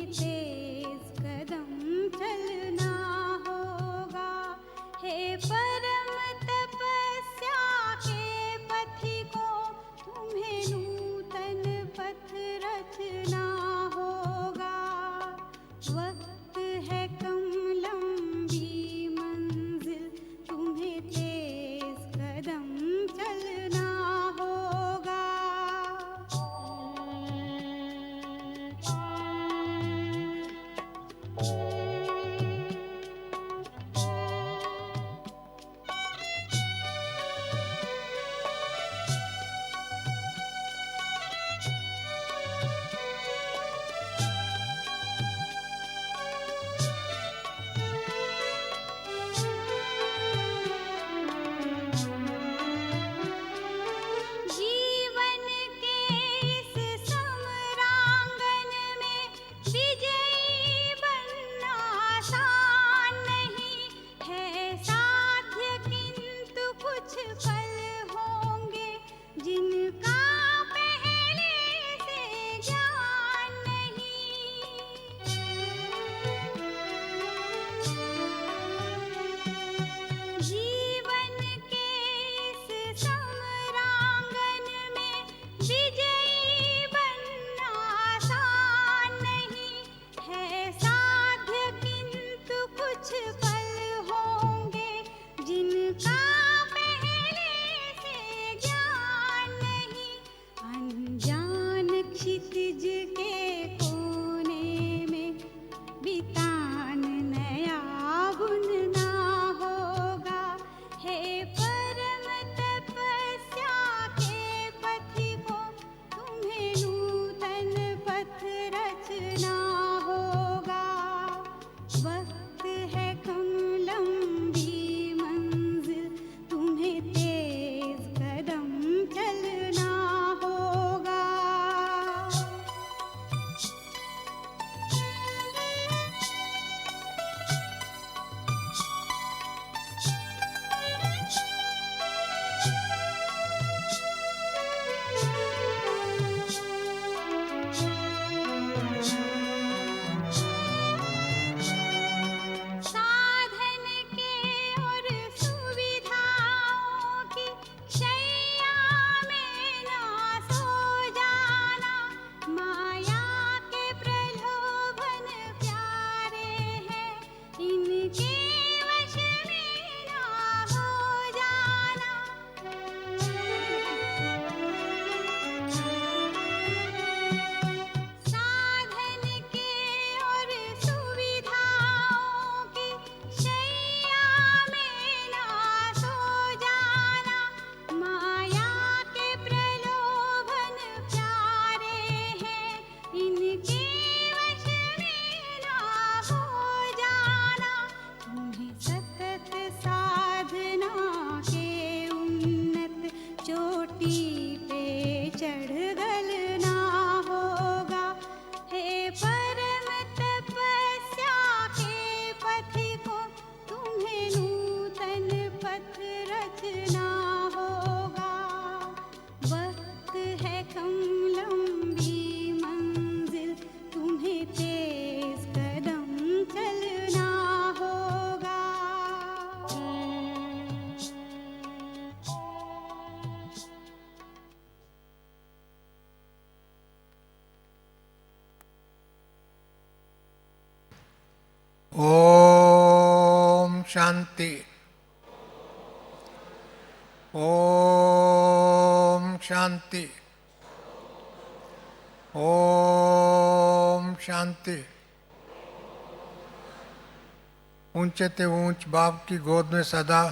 तेज कदम चलना होगा। हे परम तपस्या के पथिकों, तुम्हें नूतन पथ रचना होगा। वक्त है कम लंबी मंजिल, तुम्हें तेज कदम चलना होगा। जीवन के इस समरांगन में विजयी बनना आसान नहीं है साध्य, किंतु कुछ पल होंगे जिनका पहले से ज्ञान नहीं। जीवन के इस समरांगन में विजयी बनना आसान नहीं है साध्य, किंतु कुछ पल होंगे जिनका पहले से ज्ञान नहीं। अनजान क्षितिज के कोने में बितान नया बुनना होगा। हे परम तपस्या के पथिकों, तुम्हें नूतन पथ रचना होगा। वक्त है कम लंबी मंजिल, तुम्हें तेज कदम चलना होगा। साधन के और सुविधाओं की शैया में ना सो जाना। माया के प्रलोभन प्यारे हैं, इनके वश में ना हो जाना। साधन के और सुविधाओं की शैया में ना सो जाना। माया के प्रलोभन प्यारे हैं, इनके वश में ना हो जाना। तुम्हें सतत साधना के उन्नत चोटी पे चढ़ गलना होगा। हे परम तपस्या के पथिकों, तुम्हें नूतन पथ रचना होगा। वक्त है कम लंबी मंजिल, तुम्हें तेज कदम चलना होगा। ओम शांति। ओम शांति। ओम शांति। ऊंचे ते ऊंच बाप की गोद में सदा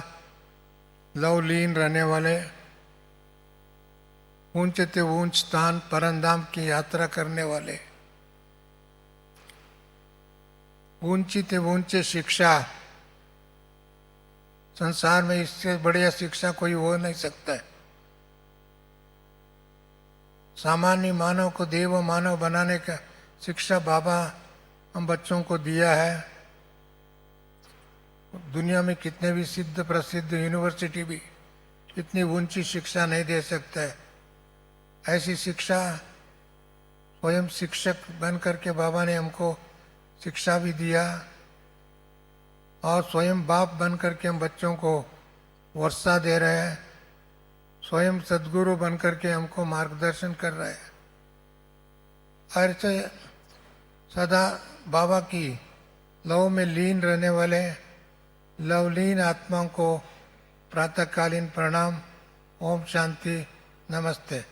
लवलीन रहने वाले, ऊंचे ते ऊंच स्थान परमधाम की यात्रा करने वाले, ऊंची ते ऊंचे शिक्षा, संसार में इससे बढ़िया शिक्षा कोई हो नहीं सकता है। सामान्य मानव को देव मानव बनाने का शिक्षा बाबा हम बच्चों को दिया है। दुनिया में कितने भी सिद्ध प्रसिद्ध यूनिवर्सिटी भी इतनी ऊंची शिक्षा नहीं दे सकता है। ऐसी शिक्षा स्वयं शिक्षक बन करके बाबा ने हमको शिक्षा भी दिया और स्वयं बाप बन करके हम बच्चों को वर्षा दे रहे हैं, स्वयं सद्गुरु बन करके हमको मार्गदर्शन कर रहे हैं। ऐसे सदा बाबा की लव में लीन रहने वाले लवलीन आत्माओं को प्रातःकालीन प्रणाम। ओम शांति, नमस्ते।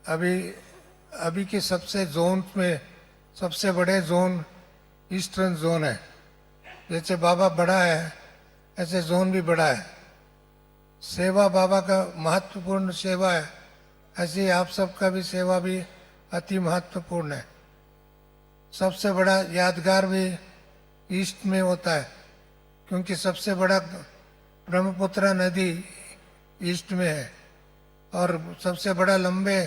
अभी के सबसे जोन में सबसे बड़े जोन ईस्टर्न जोन है। जैसे बाबा बड़ा है ऐसे जोन भी बड़ा है। सेवा बाबा का महत्वपूर्ण सेवा है, ऐसे आप सबका भी सेवा भी अति महत्वपूर्ण है। सबसे बड़ा यादगार भी ईस्ट में होता है, क्योंकि सबसे बड़ा ब्रह्मपुत्र नदी ईस्ट में है और सबसे बड़ा लंबे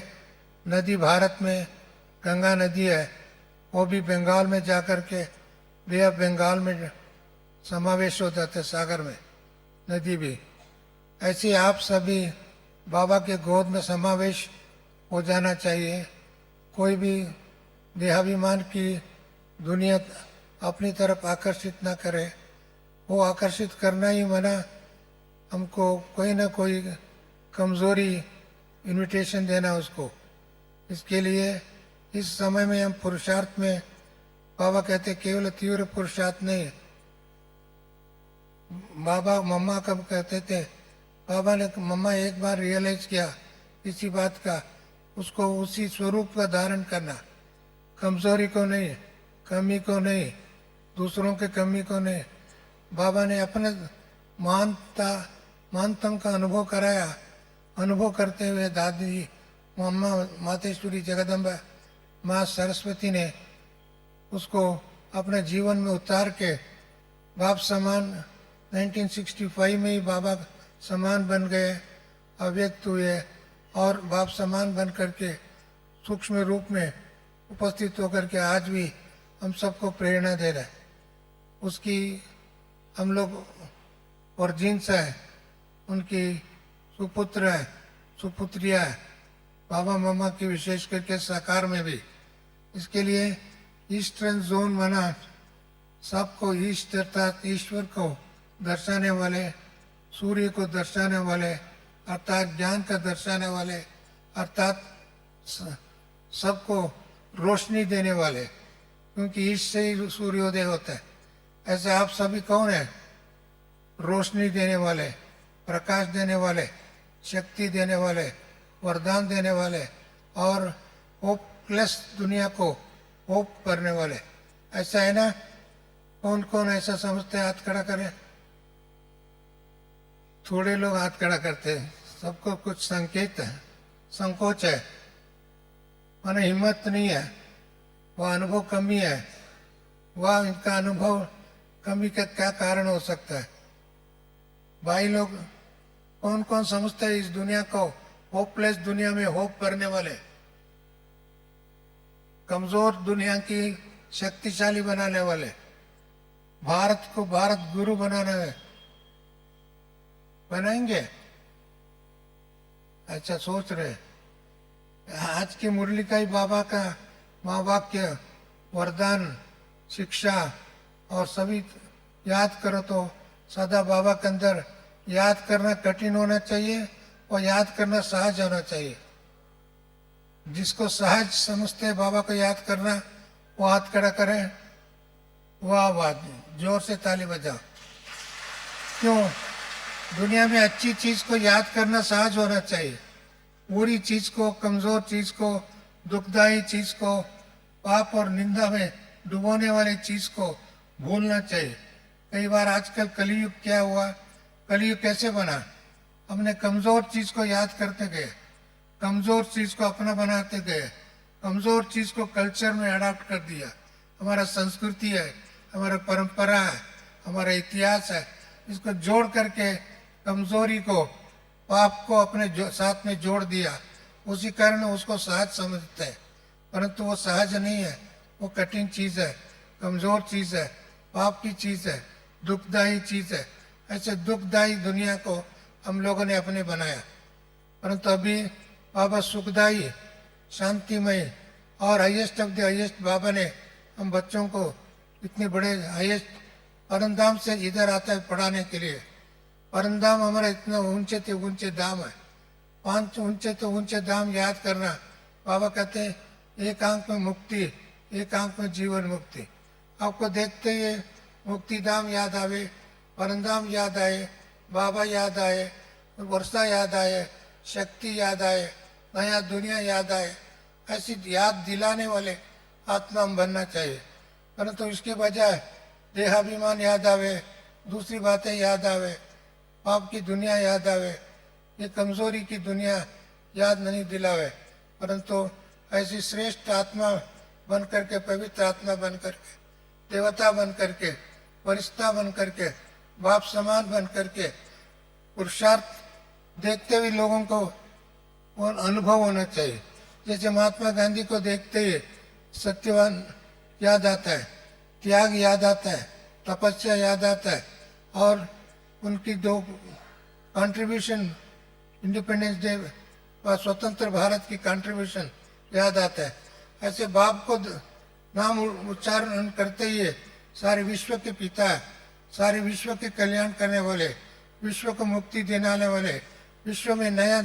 नदी भारत में गंगा नदी है, वो भी बंगाल में जाकर के बे ऑफ बंगाल में समावेश हो जाते सागर में नदी भी। ऐसे आप सभी बाबा के गोद में समावेश हो जाना चाहिए। कोई भी देहाभिमान की दुनिया अपनी तरफ आकर्षित ना करे, वो आकर्षित करना ही मना। हमको कोई ना कोई कमजोरी इनविटेशन देना उसको। इसके लिए इस समय में हम पुरुषार्थ में, बाबा कहते केवल तीव्र पुरुषार्थ नहीं। बाबा मम्मा कब कहते थे, बाबा ने मम्मा एक बार रियलाइज किया इसी बात का, उसको उसी स्वरूप का धारण करना, कमजोरी को नहीं, कमी को नहीं, दूसरों के कमी को नहीं। बाबा ने अपने महानतम का अनुभव कराया। अनुभव करते हुए दादी मम्मा मातेश्वरी जगदम्बा माँ सरस्वती ने उसको अपने जीवन में उतार के बाप समान 1965 में ही बाबा समान बन गए, अव्यक्त हुए और बाप समान बन करके सूक्ष्म रूप में उपस्थित होकर के आज भी हम सबको प्रेरणा दे रहे हैं। उसकी हम लोग वर्जिन्स है, उनकी सुपुत्र है, सुपुत्रिया है, बाबा मम्मा की विशेष करके साकार में भी। इसके लिए ईस्टर्न जोन बना, सबको ईस्ट अर्थात ईश्वर को दर्शाने वाले, सूर्य को दर्शाने वाले अर्थात ज्ञान का दर्शाने वाले, अर्थात सबको रोशनी देने वाले, क्योंकि ईस्ट से ही सूर्योदय होता है। ऐसे आप सभी कौन है? रोशनी देने वाले, प्रकाश देने वाले, शक्ति देने वाले, वरदान देने वाले और होपलेस दुनिया को होप करने वाले। ऐसा है ना? कौन कौन ऐसा समझते? हाथ खड़ा करें। थोड़े लोग हाथ खड़ा करते हैं, सबको कुछ संकेत है, संकोच है, माने हिम्मत नहीं है, वह अनुभव कमी है। वह इनका अनुभव कमी का क्या कारण हो सकता है? भाई लोग कौन कौन समझते हैं इस दुनिया को होपलेस दुनिया में होप करने वाले, कमजोर दुनिया की शक्तिशाली बनाने वाले, भारत को भारत गुरु बनाने में बनाएंगे? अच्छा सोच रहे। आज की मुरली का ही बाबा का महावाक्य, वरदान, शिक्षा और सभी याद करो तो सदा बाबा के अंदर याद करना कठिन होना चाहिए और याद करना सहज होना चाहिए। जिसको सहज समझते बाबा को याद करना, वो हाथ खड़ा करें। वाह वाह, जोर से ताली बजाओ। क्यों? दुनिया में अच्छी चीज को याद करना सहज होना चाहिए। बुरी चीज को, कमजोर चीज को, दुखदायी चीज को, पाप और निंदा में डुबोने वाली चीज को भूलना चाहिए। कई बार आजकल कलयुग क्या हुआ, कलयुग कैसे बना? हमने कमजोर चीज को याद करते गए, कमजोर चीज को अपना बनाते गए, कमजोर चीज को कल्चर में अडॉप्ट कर दिया। हमारा संस्कृति है, हमारा परंपरा है, हमारा इतिहास है, इसको जोड़ करके कमजोरी को, पाप को अपने साथ में जोड़ दिया। उसी कारण उसको सहज समझते हैं, परंतु वो सहज नहीं है, वो कठिन चीज है, कमजोर चीज है, पाप की चीज है, दुखदायी चीज है। ऐसे दुखदायी दुनिया को हम लोगों ने अपने बनाया, परंतु अभी बाबा सुखदाई, शांतिमय और हाईएस्ट ऑफ द हाईएस्ट बाबा ने हम बच्चों को इतने बड़े हाईएस्ट परमधाम से इधर आता है पढ़ाने के लिए। परमधाम हमारा इतना ऊंचे थे ऊंचे धाम है, 5 ऊंचे तो ऊंचे धाम याद करना। बाबा कहते हैं एक आंख में मुक्ति, एक आंख में जीवन मुक्ति। आपको देखते ही मुक्ति धाम याद आवे, परमधाम याद आए, बाबा याद आए, वर्षा याद आए, शक्ति याद आए, नया दुनिया याद आए, ऐसी याद दिलाने वाले आत्मा हम बनना चाहिए। परंतु इसके बजाय देहाभिमान याद आवे, दूसरी बातें याद आवे, पाप की दुनिया याद आवे, ये कमजोरी की दुनिया याद नहीं दिलावे, परंतु ऐसी श्रेष्ठ आत्मा बन करके, पवित्र आत्मा बन करके, देवता बन करके, फरिश्ता बन करके, बाप समान बन करके पुरुषार्थ देखते हुए लोगों को वो अनुभव होना चाहिए। जैसे महात्मा गांधी को देखते ही सत्यवान याद आता है, त्याग याद आता है, तपस्या याद आता है, और उनकी 2 कंट्रीब्यूशन, इंडिपेंडेंस डे और स्वतंत्र भारत की कंट्रीब्यूशन याद आता है। ऐसे बाप को नाम उच्चारण करते ही सारे विश्व के पिता, सारे विश्व के कल्याण करने वाले, विश्व को मुक्ति देने वाले, विश्व में नया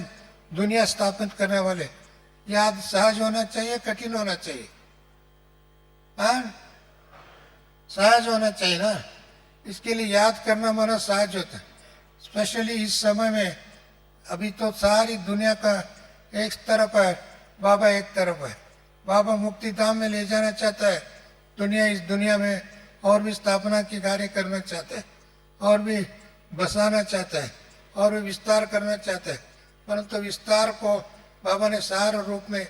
दुनिया स्थापित करने वाले याद सहज होना चाहिए, कठिन होना चाहिए? हाँ, सहज होना चाहिए ना। इसके लिए याद करना हमारा सहज होता है, स्पेशली इस समय में। अभी तो सारी दुनिया का एक तरफ है, बाबा एक तरफ है। बाबा मुक्ति धाम में ले जाना चाहता है दुनिया, इस दुनिया में और भी स्थापना की कार्य करना चाहता है, और भी बसाना चाहता है, और भी विस्तार करना चाहता है। परंतु विस्तार को बाबा ने सार रूप में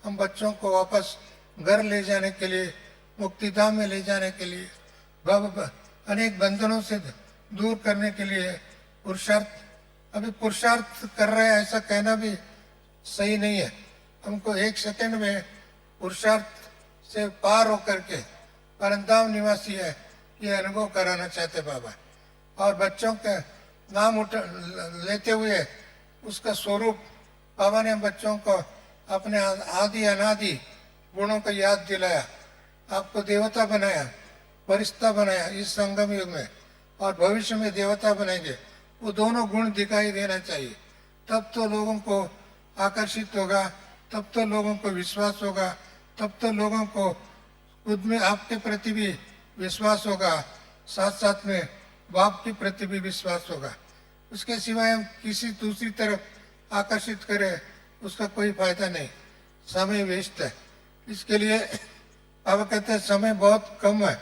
हम बच्चों को वापस घर ले जाने के लिए, मुक्तिधाम में ले जाने के लिए, बाबा अनेक बंधनों से दूर करने के लिए पुरुषार्थ, अभी पुरुषार्थ कर रहे हैं ऐसा कहना भी सही नहीं है। हमको 1 सेकंड में पुरुषार्थ से पार होकर के परमधाम निवासी है ये अनुभव कराना चाहते बाबा। और बच्चों का नाम लेते हुए उसका स्वरूप बाबा ने बच्चों को अपने आदि अनादि गुणों को याद दिलाया, आपको देवता बनाया, फरिश्ता बनाया इस संगम युग में, और भविष्य में देवता बनेंगे। वो दोनों गुण दिखाई देना चाहिए, तब तो लोगों को आकर्षित होगा, तब तो लोगों को विश्वास होगा, तब तो लोगों को खुद में आपके प्रति भी विश्वास होगा, साथ साथ में बाप के प्रति भी विश्वास होगा। उसके सिवाय हम किसी दूसरी तरफ आकर्षित करें उसका कोई फायदा नहीं, समय वेस्ट है। इसके लिए बाबा कहते हैं समय बहुत कम है।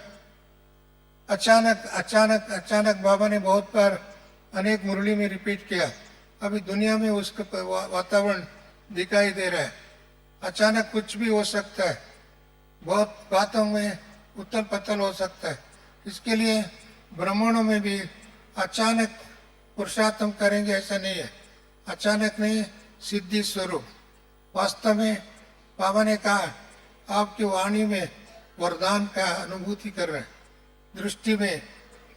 अचानक अचानक अचानक बाबा ने बहुत बार अनेक मुरली में रिपीट किया, अभी दुनिया में उसका वातावरण दिखाई दे रहा है। अचानक कुछ भी हो सकता है, बहुत बातों में उथल पथल हो सकता है। इसके लिए ब्राह्मणों में भी अचानक पुरुषार्थ हम करेंगे ऐसा नहीं है, अचानक नहीं, सिद्धि स्वरूप। वास्तव में बाबा ने कहा आपकी वाणी में वरदान का अनुभूति कर रहे हैं, दृष्टि में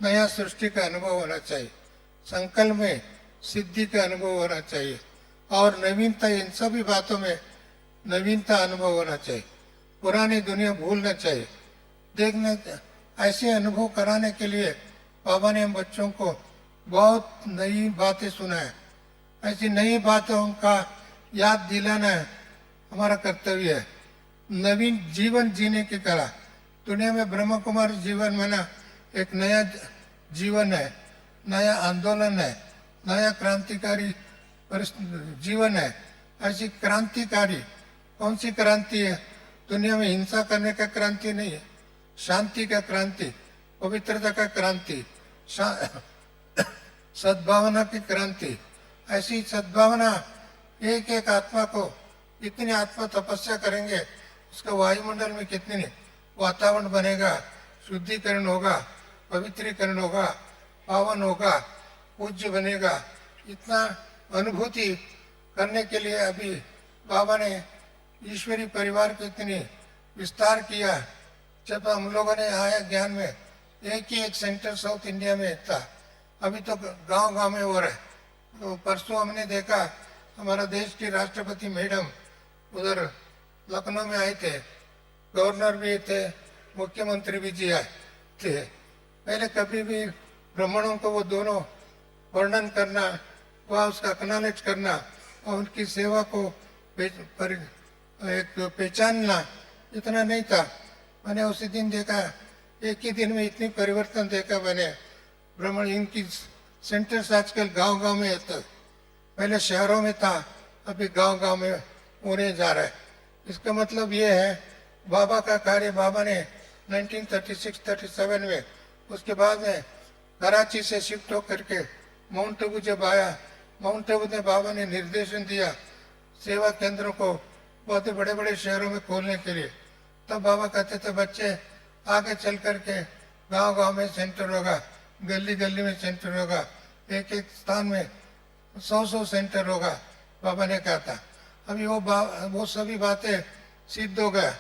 नया सृष्टि का अनुभव होना चाहिए, संकल्प में सिद्धि का अनुभव होना चाहिए, और नवीनता, इन सभी बातों में नवीनता अनुभव होना चाहिए। पुरानी दुनिया भूलना चाहिए। देखने ऐसे अनुभव कराने के लिए बाबा ने हम बच्चों को बहुत नई बातें सुनाए। ऐसी नई बातों का याद दिलाना हमारा कर्तव्य है। नवीन जीवन जीने की कला, दुनिया में ब्रह्म कुमारी जीवन माना एक नया जीवन है, नया आंदोलन है, नया क्रांतिकारी जीवन है। ऐसी क्रांतिकारी कौन सी क्रांति है? दुनिया में हिंसा करने का क्रांति नहीं है, शांति का क्रांति, पवित्रता का क्रांति, सद्भावना की क्रांति। ऐसी सद्भावना एक एक आत्मा को, इतनी आत्मा तपस्या करेंगे उसका वायुमंडल में कितनी वातावरण बनेगा, शुद्धिकरण होगा, पवित्रीकरण होगा, पावन होगा, पूज्य बनेगा। इतना अनुभूति करने के लिए अभी बाबा ने ईश्वरी परिवार को इतनी विस्तार किया। जब हम लोगों ने आया ज्ञान में, एक ही एक सेंटर साउथ इंडिया में था, अभी तो गांव गांव में हो रहा है। तो परसों हमने देखा हमारा देश की राष्ट्रपति मैडम उधर लखनऊ में आए थे, गवर्नर भी थे, मुख्यमंत्री भी जी आए थे। पहले कभी भी ब्राह्मणों को वो दोनों वर्णन करना, वह उसका एक्नॉलेज करना और उनकी सेवा को एक पहचानना इतना नहीं था। मैंने उसी दिन देखा, एक ही दिन में इतनी परिवर्तन देखा मैंने। ब्राह्मण इनकी सेंटर्स आजकल गांव-गांव में है, तो पहले शहरों में था, अभी गांव-गांव में होने जा रहा है। इसका मतलब ये है बाबा का कार्य बाबा ने 1936-37 में, उसके बाद में कराची से शिफ्ट होकर के माउंट आबू जब आया, माउंट आबू में बाबा ने निर्देशन दिया सेवा केंद्रों को बहुत ही बड़े बड़े शहरों में खोलने के लिए। तब बाबा कहते थे बच्चे आगे चल करके गांव-गांव में सेंटर होगा, गली गली में सेंटर होगा, एक एक स्थान में 100-100 सेंटर होगा, बाबा ने कहा था। अभी वो सभी बातें सिद्ध हो गया।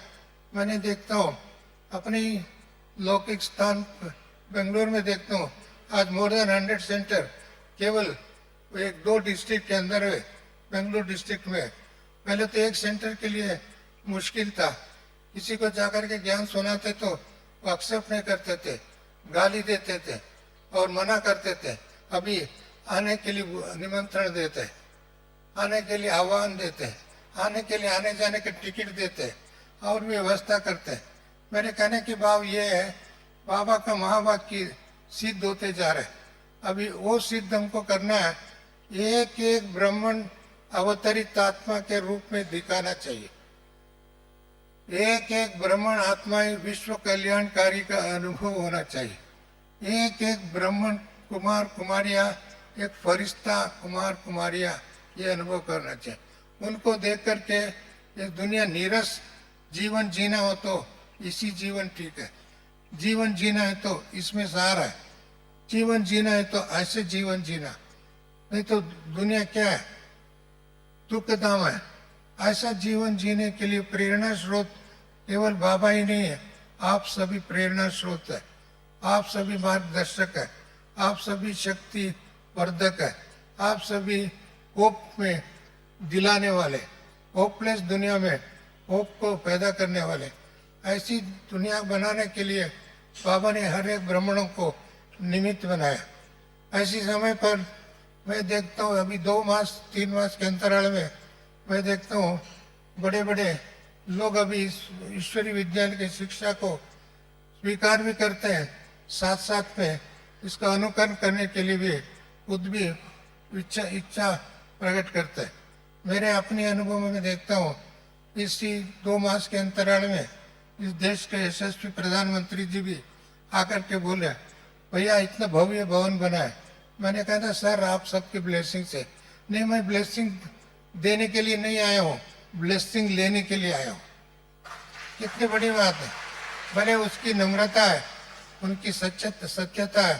मैंने देखता हूँ अपनी लौकिक स्थान बेंगलुरु में देखता हूँ, आज मोर देन 100 सेंटर केवल एक 2 डिस्ट्रिक्ट के अंदर है, बेंगलुरु डिस्ट्रिक्ट में। पहले तो एक सेंटर के लिए मुश्किल था, किसी को जाकर के ज्ञान सुनाते तो वो एक्सेप्ट नहीं करते थे, गाली देते थे और मना करते थे। अभी आने के लिए निमंत्रण देते, आने के लिए आह्वान देते, आने के लिए आने जाने के टिकट देते और भी व्यवस्था करते। मेरे कहने की भाव ये है, बाबा का महावाक्य सिद्ध होते जा रहे। अभी वो सिद्ध हमको करना है, एक एक ब्राह्मण अवतरित आत्मा के रूप में दिखाना चाहिए। एक एक ब्राह्मण आत्मा विश्व कल्याणकारी का अनुभव होना चाहिए। एक एक ब्राह्मण कुमार कुमारियां, एक फरिश्ता कुमार कुमारियां ये अनुभव करना चाहिए। उनको देख करके ये दुनिया नीरस जीवन जीना हो तो इसी जीवन ठीक है, जीवन जीना है तो इसमें सहारा है, जीवन जीना है तो ऐसे जीवन जीना, नहीं तो दुनिया क्या है, दुखधाम है। ऐसा जीवन जीने के लिए प्रेरणा स्रोत केवल बाबा ही नहीं है, आप सभी प्रेरणा स्रोत है, आप सभी मार्गदर्शक है, आप सभी शक्ति वर्धक है, आप सभी होप में दिलाने वाले, होपलेस दुनिया में होप को पैदा करने वाले। ऐसी दुनिया बनाने के लिए बाबा ने हर एक ब्राह्मणों को निमित्त बनाया। ऐसी समय पर मैं देखता हूँ अभी 2 मास 3 मास के अंतराल में मैं देखता हूँ बड़े बड़े लोग अभी ईश्वरीय विज्ञान की शिक्षा को स्वीकार भी करते हैं, साथ साथ में इसका अनुकरण करने के लिए भी खुद भी इच्छा प्रकट करते हैं। मेरे अपने अनुभव में मैं देखता हूँ इसी 2 मास के अंतराल में इस देश के यशस्वी प्रधानमंत्री जी भी आकर के बोले, भैया इतना भव्य भवन बना है। मैंने कहा था सर आप सबकी ब्लेसिंग से। नहीं, मैं ब्लेसिंग देने के लिए नहीं आया हूँ, ब्लेसिंग लेने के लिए आया हूँ। कितनी बड़ी बात है। भले उसकी नम्रता है, उनकी सच्चता है,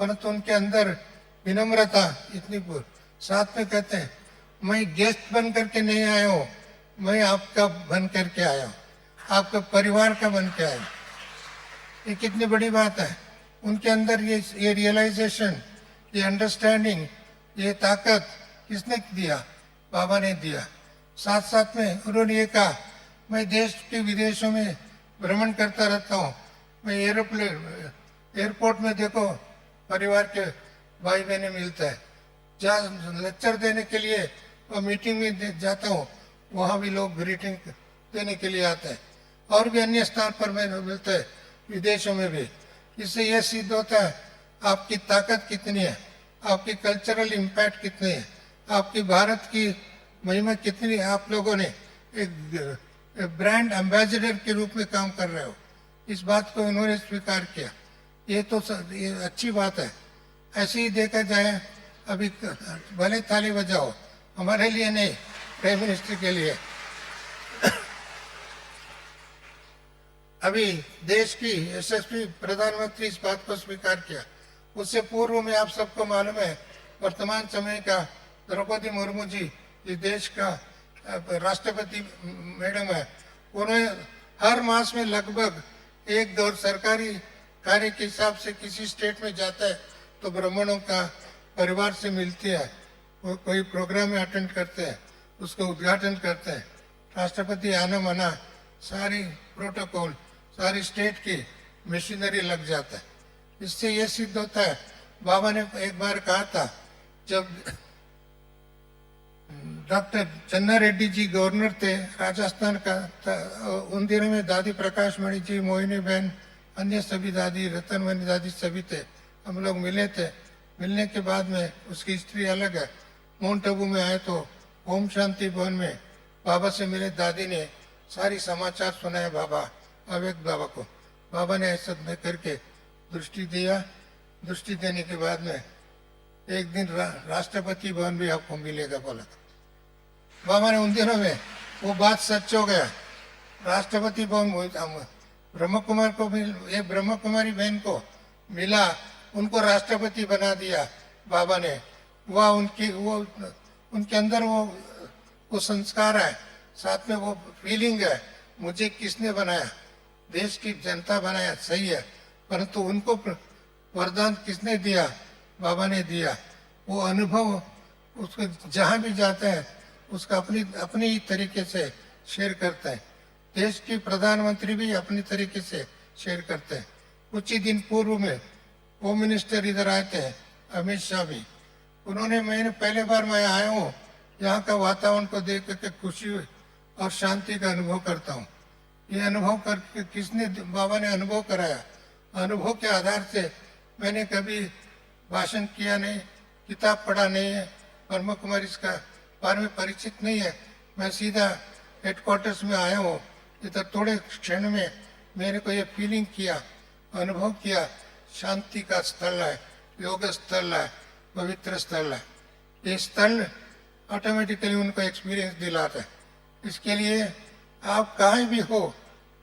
परंतु उनके अंदर विनम्रता इतनी साथ में कहते हैं मैं गेस्ट बन करके नहीं आया हूँ, मैं आपका बन करके आया हूँ, आपका परिवार का बन के आया हूँ। ये कितनी बड़ी बात है। उनके अंदर ये रियलाइजेशन, ये अंडरस्टैंडिंग, ये ताकत किसने दिया? बाबा ने दिया। साथ साथ में उन्होंने ये कहा मैं देश के विदेशों में भ्रमण करता रहता हूँ, मैं एयरपोर्ट में देखो परिवार के भाई बहने मिलता है, जहाँ लेक्चर देने के लिए और मीटिंग में जाता हूँ वहाँ भी लोग ग्रीटिंग देने के लिए आते हैं, और भी अन्य स्थान पर मैं मिलता है विदेशों में भी। इससे यह सिद्ध होता है आपकी ताकत कितनी है, आपकी कल्चरल इम्पैक्ट कितनी है, आपकी भारत की महिमा कितनी है। आप लोगों ने एक ब्रांड एम्बेसडर के रूप में काम कर रहे हो, इस बात को उन्होंने स्वीकार किया। ये तो ये अच्छी बात है। ऐसे ही देखा जाए अभी भले थाली बजाओ, हमारे लिए नहीं, प्राइम मिनिस्टर के लिए। अभी देश की यशस्वी प्रधानमंत्री इस बात को स्वीकार किया। उससे पूर्व में आप सबको मालूम है वर्तमान समय का द्रौपदी मुर्मू जी इस देश का राष्ट्रपति मैडम है। उन्हें हर मास में लगभग 1 सरकारी कार्य के हिसाब से किसी स्टेट में जाता है तो ब्राह्मणों का परिवार से मिलती है। वो कोई प्रोग्राम में अटेंड करते हैं, उसको उद्घाटन करते हैं, राष्ट्रपति आना मना सारी प्रोटोकॉल, सारी स्टेट की मशीनरी लग जाता है। इससे ये सिद्ध होता है, बाबा ने एक बार कहा था, जब डॉक्टर चन्ना रेड्डी जी गवर्नर थे राजस्थान का, उन दिनों में दादी प्रकाश मणि जी, मोहिनी बहन, अन्य सभी दादी, रतनमणि दादी सभी थे। हम लोग मिले थे। मिलने के बाद में उसकी हिस्ट्री अलग है। माउंट आबू में आए तो ओम शांति भवन में बाबा से मिले, दादी ने सारी समाचार सुनाए बाबा, अवेक बाबा को। बाबा ने ऐसा करके दृष्टि दिया। दृष्टि देने के बाद में एक दिन राष्ट्रपति भवन भी आपको मिलेगा बोला था बाबा ने। उन दिनों में वो बात सच हो गया। राष्ट्रपति भवन ब्रह्म कुमार को मिल, ये ब्रह्म कुमारी बहन को मिला, उनको राष्ट्रपति बना दिया बाबा ने। वह उनके अंदर वो संस्कार है, साथ में वो फीलिंग है, मुझे किसने बनाया, देश की जनता बनाया, सही है, परंतु उनको वरदान किसने दिया, बाबा ने दिया। वो अनुभव उसको जहाँ भी जाते हैं उसका अपनी ही तरीके से शेयर करता है। देश के प्रधानमंत्री भी अपनी तरीके से शेयर करते हैं। कुछ ही दिन पूर्व में होम मिनिस्टर इधर आए थे, अमित शाह भी। मैंने पहले बार मैं आया हूँ, यहाँ का वातावरण को देख करके खुशी और शांति का अनुभव करता हूँ। ये अनुभव करके किसने, बाबा ने अनुभव कराया। अनुभव के आधार से मैंने कभी भाषण किया नहीं, किताब पढ़ा नहीं है, ब्रह्म कुमारी इसका बारे में परिचित नहीं है। मैं सीधा हेडक्वार्टर्स में आया हूँ। इधर थोड़े क्षण में मेरे को ये फीलिंग किया, अनुभव किया, शांति का स्थल है, योग स्थल है, पवित्र स्थल है। ये स्थल ऑटोमेटिकली उनको एक्सपीरियंस दिलाता है। इसके लिए आप कहीं भी हो,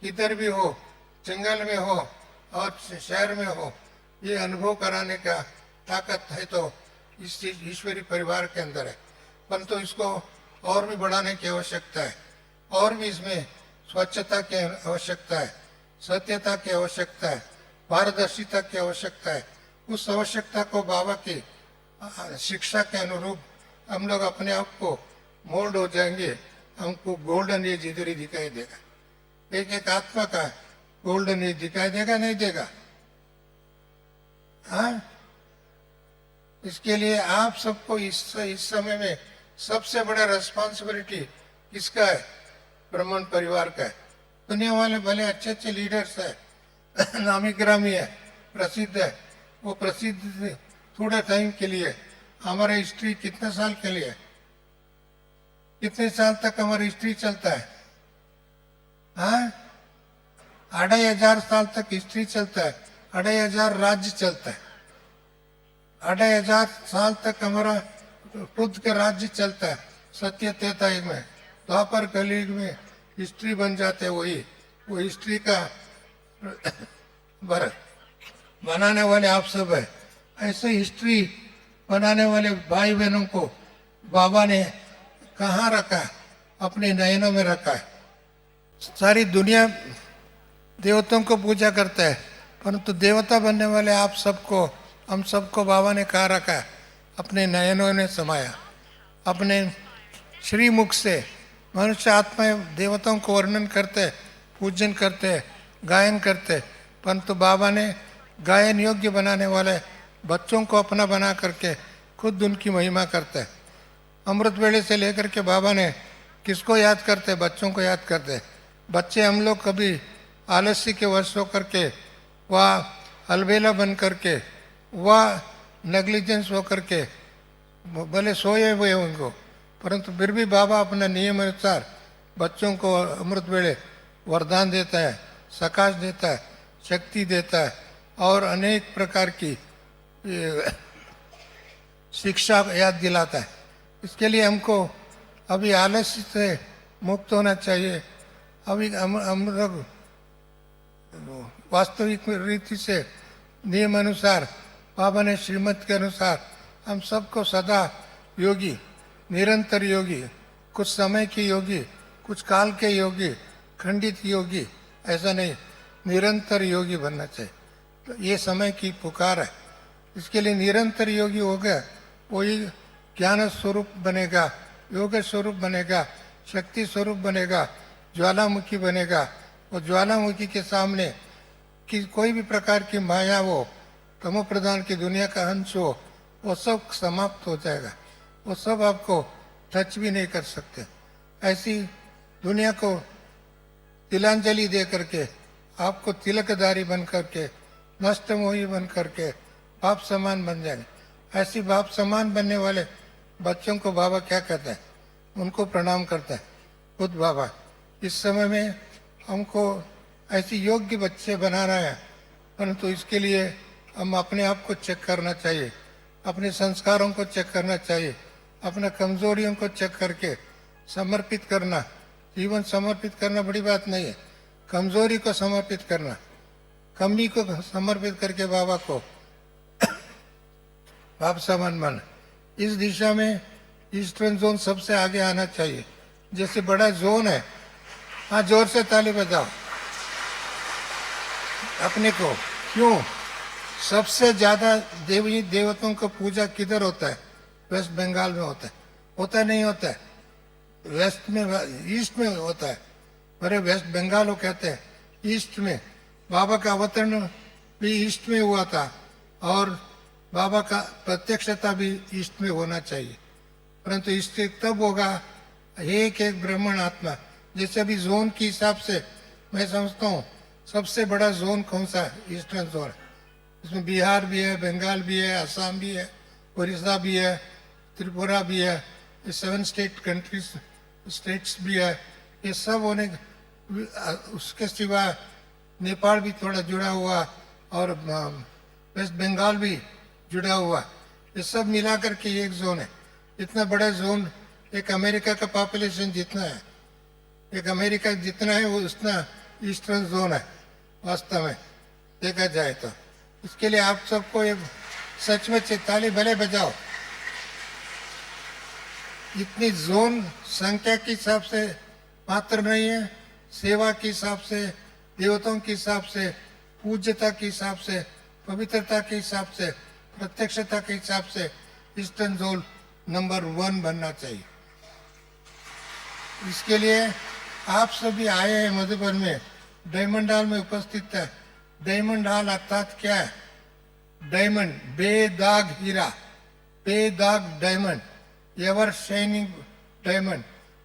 किधर भी हो, जंगल में हो और शहर में हो, ये अनुभव कराने का ताकत है तो इस ईश्वरी परिवार के अंदर है। परंतु इसको और भी बढ़ाने की आवश्यकता है, और भी इसमें स्वच्छता की आवश्यकता है, सत्यता की आवश्यकता है, पारदर्शिता की आवश्यकता है। उस आवश्यकता को बाबा की शिक्षा के अनुरूप हम लोग अपने आप को मोल्ड हो जाएंगे। हमको गोल्डन एज इधर ही दिखाई देगा। एक आत्मा का गोल्डन एज दिखाई देगा, नहीं देगा? हाँ, इसके लिए आप सबको इस समय में सबसे बड़ा रिस्पॉन्सिबिलिटी किसका है? ब्राह्मण परिवार का है। दुनिया वाले भले अच्छे अच्छे लीडर्स है, नामी ग्रामी है, प्रसिद्ध है, वो प्रसिद्ध थोड़ा टाइम के लिए। हमारा हिस्ट्री कितने साल के लिए, कितने साल तक हमारा हिस्ट्री चलता है? हाँ, 2500 साल तक हिस्ट्री चलता है, 2500 राज्य चलता है, 2500 साल तक हमारा खुद का राज्य चलता है। सत्य त्रेता युग में, द्वापर कलयुग में हिस्ट्री बन जाते हैं। वो हिस्ट्री का बनाने वाले आप सब है। ऐसे हिस्ट्री बनाने वाले भाई बहनों को बाबा ने कहाँ रखा है? अपने नयनों में रखा है। सारी दुनिया देवताओं को पूजा करता है, परंतु देवता बनने वाले आप सबको, हम सबको बाबा ने कहाँ रखा है? अपने नयनों ने समाया। अपने श्रीमुख से मनुष्य आत्मा देवताओं को वर्णन करते, पूजन करते, गायन करते, परंतु बाबा ने गायन योग्य बनाने वाले बच्चों को अपना बना करके खुद उनकी महिमा करते हैं। अमृत वेले से लेकर के बाबा ने किसको याद करते? बच्चों को याद करते। बच्चे हम लोग कभी आलस्य के वश होकर के, वह अलबेला बन करके, वह नेग्लिजेंस होकर के भले सोए हुए उनको, परंतु फिर भी बाबा अपना नियम अनुसार बच्चों को अमृत वेले वरदान देता है, सकाश देता है, शक्ति देता है और अनेक प्रकार की शिक्षा याद दिलाता है। इसके लिए हमको अभी आलस्य से मुक्त होना चाहिए। अभी हम लोग वास्तविक रीति से नियम अनुसार, बाबा ने श्रीमत के अनुसार हम सबको सदा योगी, निरंतर योगी, कुछ समय के योगी, कुछ काल के योगी, खंडित योगी, ऐसा नहीं, निरंतर योगी बनना चाहिए। तो ये समय की पुकार है। इसके लिए निरंतर योगी हो गया वही ज्ञान स्वरूप बनेगा, योग स्वरूप बनेगा, शक्ति स्वरूप बनेगा, ज्वालामुखी बनेगा। और ज्वालामुखी के सामने कि कोई भी प्रकार की माया हो, तमो प्रधान की दुनिया का अंश हो, वो सब समाप्त हो जाएगा। वो सब आपको टच भी नहीं कर सकते। ऐसी दुनिया को तिलांजलि दे करके, आपको तिलकधारी बन करके, नष्टमोही बन करके बाप समान बन जाएंगे। ऐसी बाप समान बनने वाले बच्चों को बाबा क्या कहते हैं? उनको प्रणाम करते हैं खुद बाबा। इस समय में हमको ऐसे योग्य बच्चे बनाना है, परंतु इसके लिए हम अपने आप को चेक करना चाहिए, अपने संस्कारों को चेक करना चाहिए, अपने कमजोरियों को चेक करके समर्पित करना। जीवन समर्पित करना बड़ी बात नहीं है, कमजोरी को समर्पित करना, कमी को समर्पित करके बाबा को बाप समान मन। इस दिशा में ईस्टर्न जोन सबसे आगे आना चाहिए। जैसे बड़ा जोन है, हाँ जोर से ताली बजाओ अपने को। क्यों? सबसे ज्यादा देवी देवताओं को पूजा किधर होता है? वेस्ट बंगाल में होता है। होता नहीं होता है? वेस्ट में, ईस्ट में होता है। अरे वेस्ट बंगाल वो कहते हैं, ईस्ट में। बाबा का अवतरण भी ईस्ट में हुआ था और बाबा का प्रत्यक्षता भी ईस्ट में होना चाहिए। परंतु इससे तब होगा एक एक ब्राह्मण आत्मा। जैसे अभी जोन के हिसाब से मैं समझता हूँ सबसे बड़ा जोन कौन सा है? Eastern zone. इसमें बिहार भी है, बंगाल भी है, असम भी है, उड़ीसा भी है, त्रिपुरा भी है, ये 7 स्टेट कंट्रीज स्टेट्स भी है। ये सब होने उसके सिवा नेपाल भी थोड़ा जुड़ा हुआ और वेस्ट बंगाल भी जुड़ा हुआ। ये सब मिला करके एक जोन है। इतना बड़ा जोन, एक अमेरिका का पॉपुलेशन जितना है, एक अमेरिका जितना है वो उतना ईस्टर्न जोन है वास्तव में देखा जाए तो। इसके लिए आप सबको एक सच में ताली भले बजाओ। इतनी जोन संख्या के हिसाब से मात्र नहीं है, सेवा के हिसाब से, देवताओं के हिसाब से, पूज्यता के हिसाब से, पवित्रता के हिसाब से, प्रत्यक्षता के हिसाब से ईस्टर्न जोन नंबर 1 बनना चाहिए। इसके लिए आप सभी आए हैं मधुबन में, डायमंड हॉल में उपस्थित है। डायमंड हॉल अर्थात क्या है? डायमंड, बेदाग हीरा, बेदाग diamond, ever shining diamond,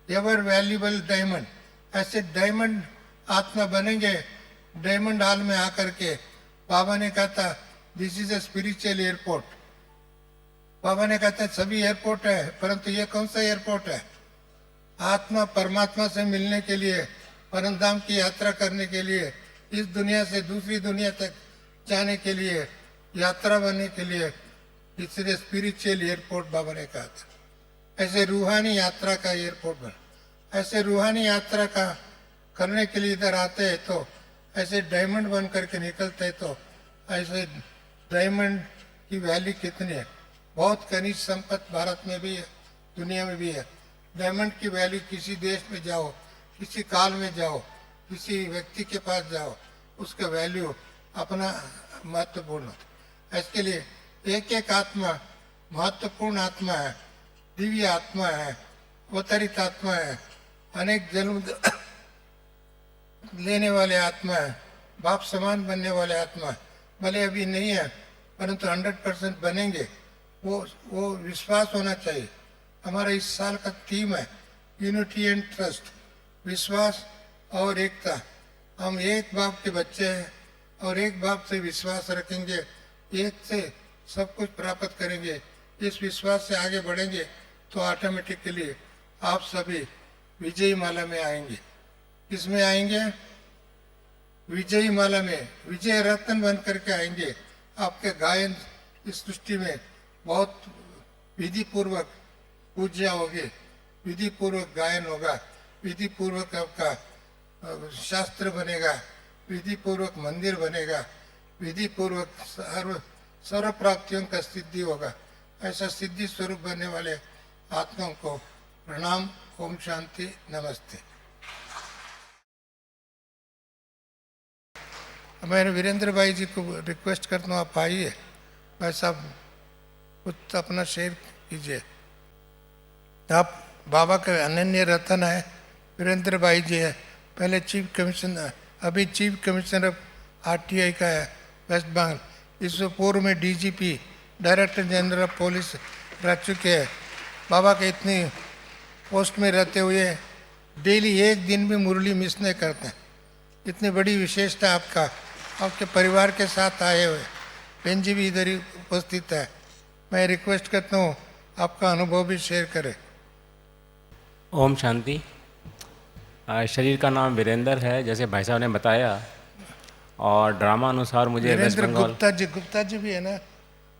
ever valuable diamond. ऐसे डायमंड आत्मा बनेंगे डायमंड हॉल में आकर के। बाबा ने कहा था this is a spiritual airport. बाबा ने कहा था सभी एयरपोर्ट है, परंतु ये कौन सा एयरपोर्ट है? आत्मा परमात्मा से मिलने के लिए, परमधाम की यात्रा करने के लिए, इस दुनिया से दूसरी दुनिया तक जाने के लिए, यात्रा बनने के लिए, इसलिए स्पिरिचुअल एयरपोर्ट बाबा ने कहा था। ऐसे रूहानी यात्रा का एयरपोर्ट बना। ऐसे रूहानी यात्रा का करने के लिए इधर आते हैं तो ऐसे डायमंड बन करके निकलते हैं। तो ऐसे डायमंड की वैल्यू कितनी है? बहुत खनिज संपत्ति भारत में भी है, दुनिया में भी है। डायमंड की वैल्यू, किसी देश में जाओ, किसी काल में जाओ, किसी व्यक्ति के पास जाओ, उसका वैल्यू अपना महत्वपूर्ण होता है। इसके लिए एक एक आत्मा महत्वपूर्ण आत्मा है, दिव्य आत्मा है, अवतरित आत्मा है, अनेक जन्म लेने वाले आत्मा है, बाप समान बनने वाले आत्मा है। भले अभी नहीं है परंतु 100% बनेंगे, वो विश्वास होना चाहिए। हमारा इस साल का थीम है यूनिटी एंड ट्रस्ट, विश्वास और एकता। हम एक बाप के बच्चे हैं और एक बाप से विश्वास रखेंगे, एक से सब कुछ प्राप्त करेंगे। इस विश्वास से आगे बढ़ेंगे तो ऑटोमेटिकली आप सभी विजयी माला में आएंगे। किसमें आएंगे? विजयी माला में, विजय रत्न बन करके आएंगे। आपके गायन इस सृष्टि में बहुत विधि पूर्वक पूजा होगी, विधि पूर्वक गायन होगा, विधि पूर्वक आपका शास्त्र बनेगा, विधि पूर्वक मंदिर बनेगा, विधि पूर्वक सर्व प्राप्तियों का सिद्धि होगा। ऐसा सिद्धि स्वरूप बनने वाले आत्माओं को प्रणाम। ओम शांति, नमस्ते। मैं वीरेंद्र भाई जी को रिक्वेस्ट करता हूँ आप आइए, भाई साहब कुछ अपना शेयर कीजिए। आप बाबा के अनन्य रतन है। वीरेंद्र भाई जी है, पहले चीफ कमिश्नर, अभी चीफ कमिश्नर ऑफ आरटीआई का है वेस्ट बंगाल। इससे पूर्व में DGP director general of police रह चुके हैं। बाबा के इतनी पोस्ट में रहते हुए डेली एक दिन भी मुरली मिस नहीं करते। इतनी बड़ी विशेषता आपका, आपके परिवार के साथ आए हुए बहन जी भी इधर ही उपस्थित है। मैं रिक्वेस्ट करता हूँ आपका अनुभव भी शेयर करें। ओम शांति। शरीर का नाम वीरेंद्र है, जैसे भाई साहब ने बताया, और ड्रामा अनुसार मुझे वेस्ट वीरेंद्र बंगाल। गुप्ता जी भी है ना?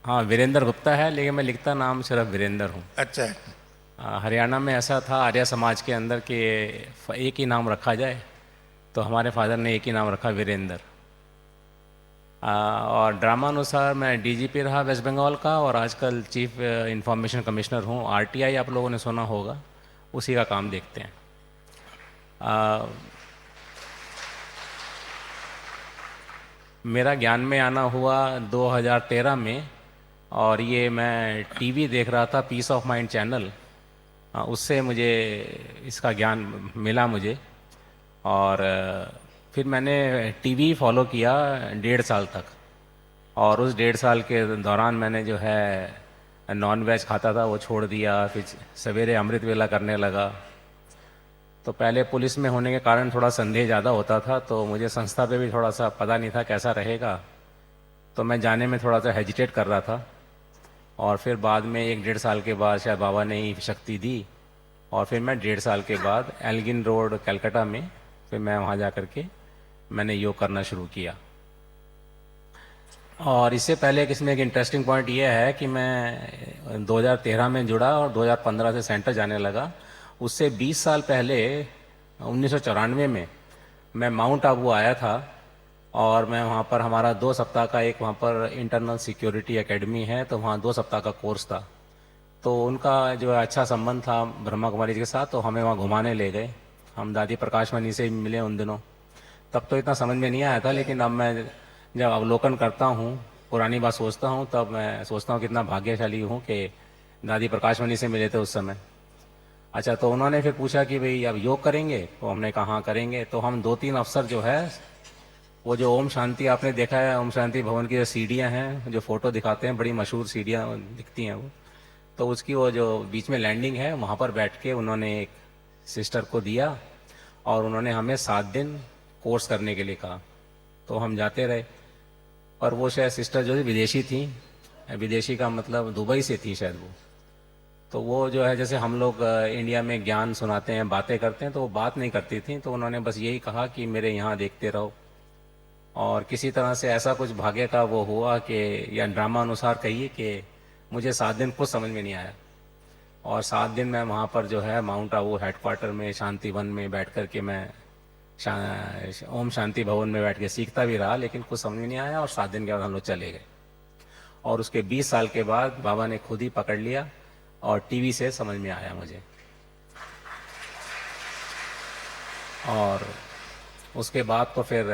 हाँ, वीरेंद्र गुप्ता है, लेकिन मैं लिखता नाम सिर्फ वीरेंद्र हूँ। अच्छा है। हरियाणा में ऐसा था आर्य समाज के अंदर कि एक ही नाम रखा जाए, तो हमारे फादर ने एक ही नाम रखा, वीरेंद्र। और ड्रामा अनुसार मैं डीजीपी रहा वेस्ट बंगाल का, और आजकल चीफ इंफॉर्मेशन कमिश्नर हूँ। आरटीआई आप लोगों ने सुना होगा, उसी का काम देखते हैं। मेरा ज्ञान में आना हुआ 2013 में, और ये मैं टीवी देख रहा था, पीस ऑफ माइंड चैनल, उससे मुझे इसका ज्ञान मिला मुझे। और फिर मैंने टीवी फॉलो किया 1.5 साल तक, और उस 1.5 साल के दौरान मैंने जो है नॉन वेज खाता था वो छोड़ दिया। फिर सवेरे अमृत वेला करने लगा। तो पहले पुलिस में होने के कारण थोड़ा संदेह ज़्यादा होता था, तो मुझे संस्था पे भी थोड़ा सा पता नहीं था कैसा रहेगा, तो मैं जाने में थोड़ा सा हेजिटेट कर रहा था। और फिर बाद में 1-1.5 साल के बाद शायद बाबा ने ही शक्ति दी, और फिर मैं 1.5 साल के बाद एल्गिन रोड कलकत्ता में, फिर मैं वहाँ जा कर के मैंने योग करना शुरू किया। और इससे पहले इसमें एक इंटरेस्टिंग पॉइंट ये है कि मैं 2013 में जुड़ा और 2015 से सेंटर जाने लगा। उससे 20 साल पहले 1994 में मैं माउंट आबू आया था, और मैं वहाँ पर, हमारा 2 सप्ताह का एक वहाँ पर इंटरनल सिक्योरिटी एकेडमी है, तो वहाँ 2 सप्ताह का कोर्स था। तो उनका जो अच्छा संबंध था ब्रह्मा कुमारी जी के साथ, तो हमें वहाँ घुमाने ले गए। हम दादी प्रकाश मणि से मिले उन दिनों। तब तो इतना समझ में नहीं आया था, लेकिन अब मैं जब अवलोकन करता हूँ, पुरानी बात सोचता हूँ, तब मैं सोचता हूँ कितना भाग्यशाली हूँ कि दादी प्रकाश मणि से मिले थे उस समय। अच्छा, तो उन्होंने फिर पूछा कि भाई अब योग करेंगे, तो हमने कहा हाँ करेंगे। तो हम 2-3 अफसर जो है, वो जो ओम शांति आपने देखा है, ओम शांति भवन की जो सीढ़ियाँ हैं, जो फोटो दिखाते हैं, बड़ी मशहूर सीढ़ियाँ दिखती हैं वो, तो उसकी वो जो बीच में लैंडिंग है, वहाँ पर बैठ के उन्होंने एक सिस्टर को दिया, और उन्होंने हमें 7 दिन कोर्स करने के लिए कहा। तो हम जाते रहे, और वो शायद सिस्टर जो विदेशी थी, विदेशी का मतलब दुबई से थी शायद वो। तो वो जो है, जैसे हम लोग इंडिया में ज्ञान सुनाते हैं, बातें करते हैं, तो वो बात नहीं करती थी। तो उन्होंने बस यही कहा कि मेरे यहाँ देखते रहो। और किसी तरह से ऐसा कुछ भाग्य का वो हुआ कि, या ड्रामा अनुसार कहिए कि मुझे 7 दिन कुछ समझ में नहीं आया, और 7 दिन मैं वहाँ पर जो है माउंट आबू हेडक्वार्टर में शांति वन में बैठ कर के मैं ओम शांति भवन में बैठ के सीखता भी रहा, लेकिन कुछ समझ में नहीं आया। और 7 दिन के बाद हम लोग चले गए, और उसके 20 साल के बाद बाबा ने खुद ही पकड़ लिया, और टीवी से समझ में आया मुझे। और उसके बाद तो फिर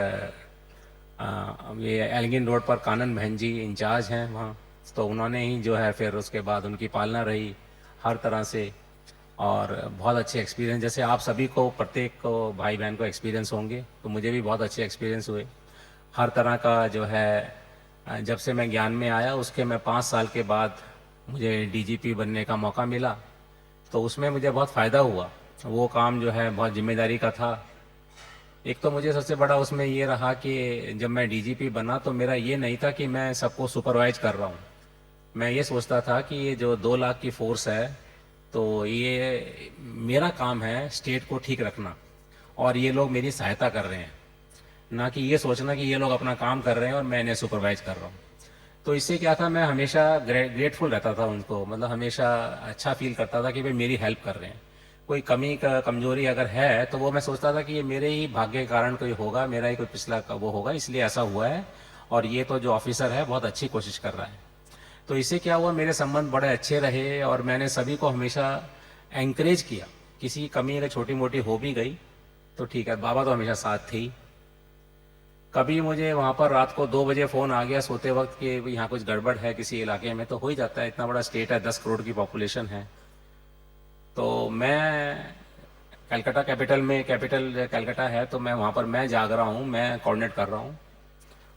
ये एल्गिन रोड पर कानन बहन जी इंचार्ज हैं वहाँ, तो उन्होंने ही जो है फिर उसके बाद उनकी पालना रही हर तरह से, और बहुत अच्छे एक्सपीरियंस, जैसे आप सभी को, प्रत्येक को, भाई बहन को एक्सपीरियंस होंगे, तो मुझे भी बहुत अच्छे एक्सपीरियंस हुए हर तरह का जो है। जब से मैं ज्ञान में आया, उसके मैं 5 साल के बाद मुझे डीजीपी बनने का मौका मिला, तो उसमें मुझे बहुत फ़ायदा हुआ। वो काम जो है बहुत जिम्मेदारी का था। एक तो मुझे सबसे बड़ा उसमें ये रहा कि जब मैं डीजीपी बना, तो मेरा ये नहीं था कि मैं सबको सुपरवाइज कर रहा हूँ। मैं ये सोचता था कि ये जो 2 लाख की फोर्स है, तो ये मेरा काम है स्टेट को ठीक रखना, और ये लोग मेरी सहायता कर रहे हैं, ना कि ये सोचना कि ये लोग अपना काम कर रहे हैं और मैं इन्हें सुपरवाइज कर रहा हूँ। तो इससे क्या था, मैं हमेशा ग्रेटफुल रहता था उनको, मतलब हमेशा अच्छा फील करता था कि भाई मेरी हेल्प कर रहे हैं। कोई कमी का कमजोरी अगर है, तो वो मैं सोचता था कि ये मेरे ही भाग्य के कारण कोई होगा, मेरा ही कोई पिछला वो होगा, इसलिए ऐसा हुआ है, और ये तो जो ऑफिसर है बहुत अच्छी कोशिश कर रहा है। तो इससे क्या हुआ, मेरे संबंध बड़े अच्छे रहे, और मैंने सभी को हमेशा एंकरेज किया। किसी कमी अगर छोटी मोटी हो भी गई तो ठीक है, बाबा तो हमेशा साथ थी। कभी मुझे वहाँ पर रात को 2 बजे फ़ोन आ गया सोते वक्त कि यहाँ कुछ गड़बड़ है किसी इलाके में, तो हो ही जाता है, इतना बड़ा स्टेट है, 10 करोड़ की पॉपुलेशन है। तो मैं कलकत्ता कैपिटल कलकत्ता है, तो मैं वहाँ पर मैं जाग रहा हूँ, मैं कोऑर्डिनेट कर रहा हूँ।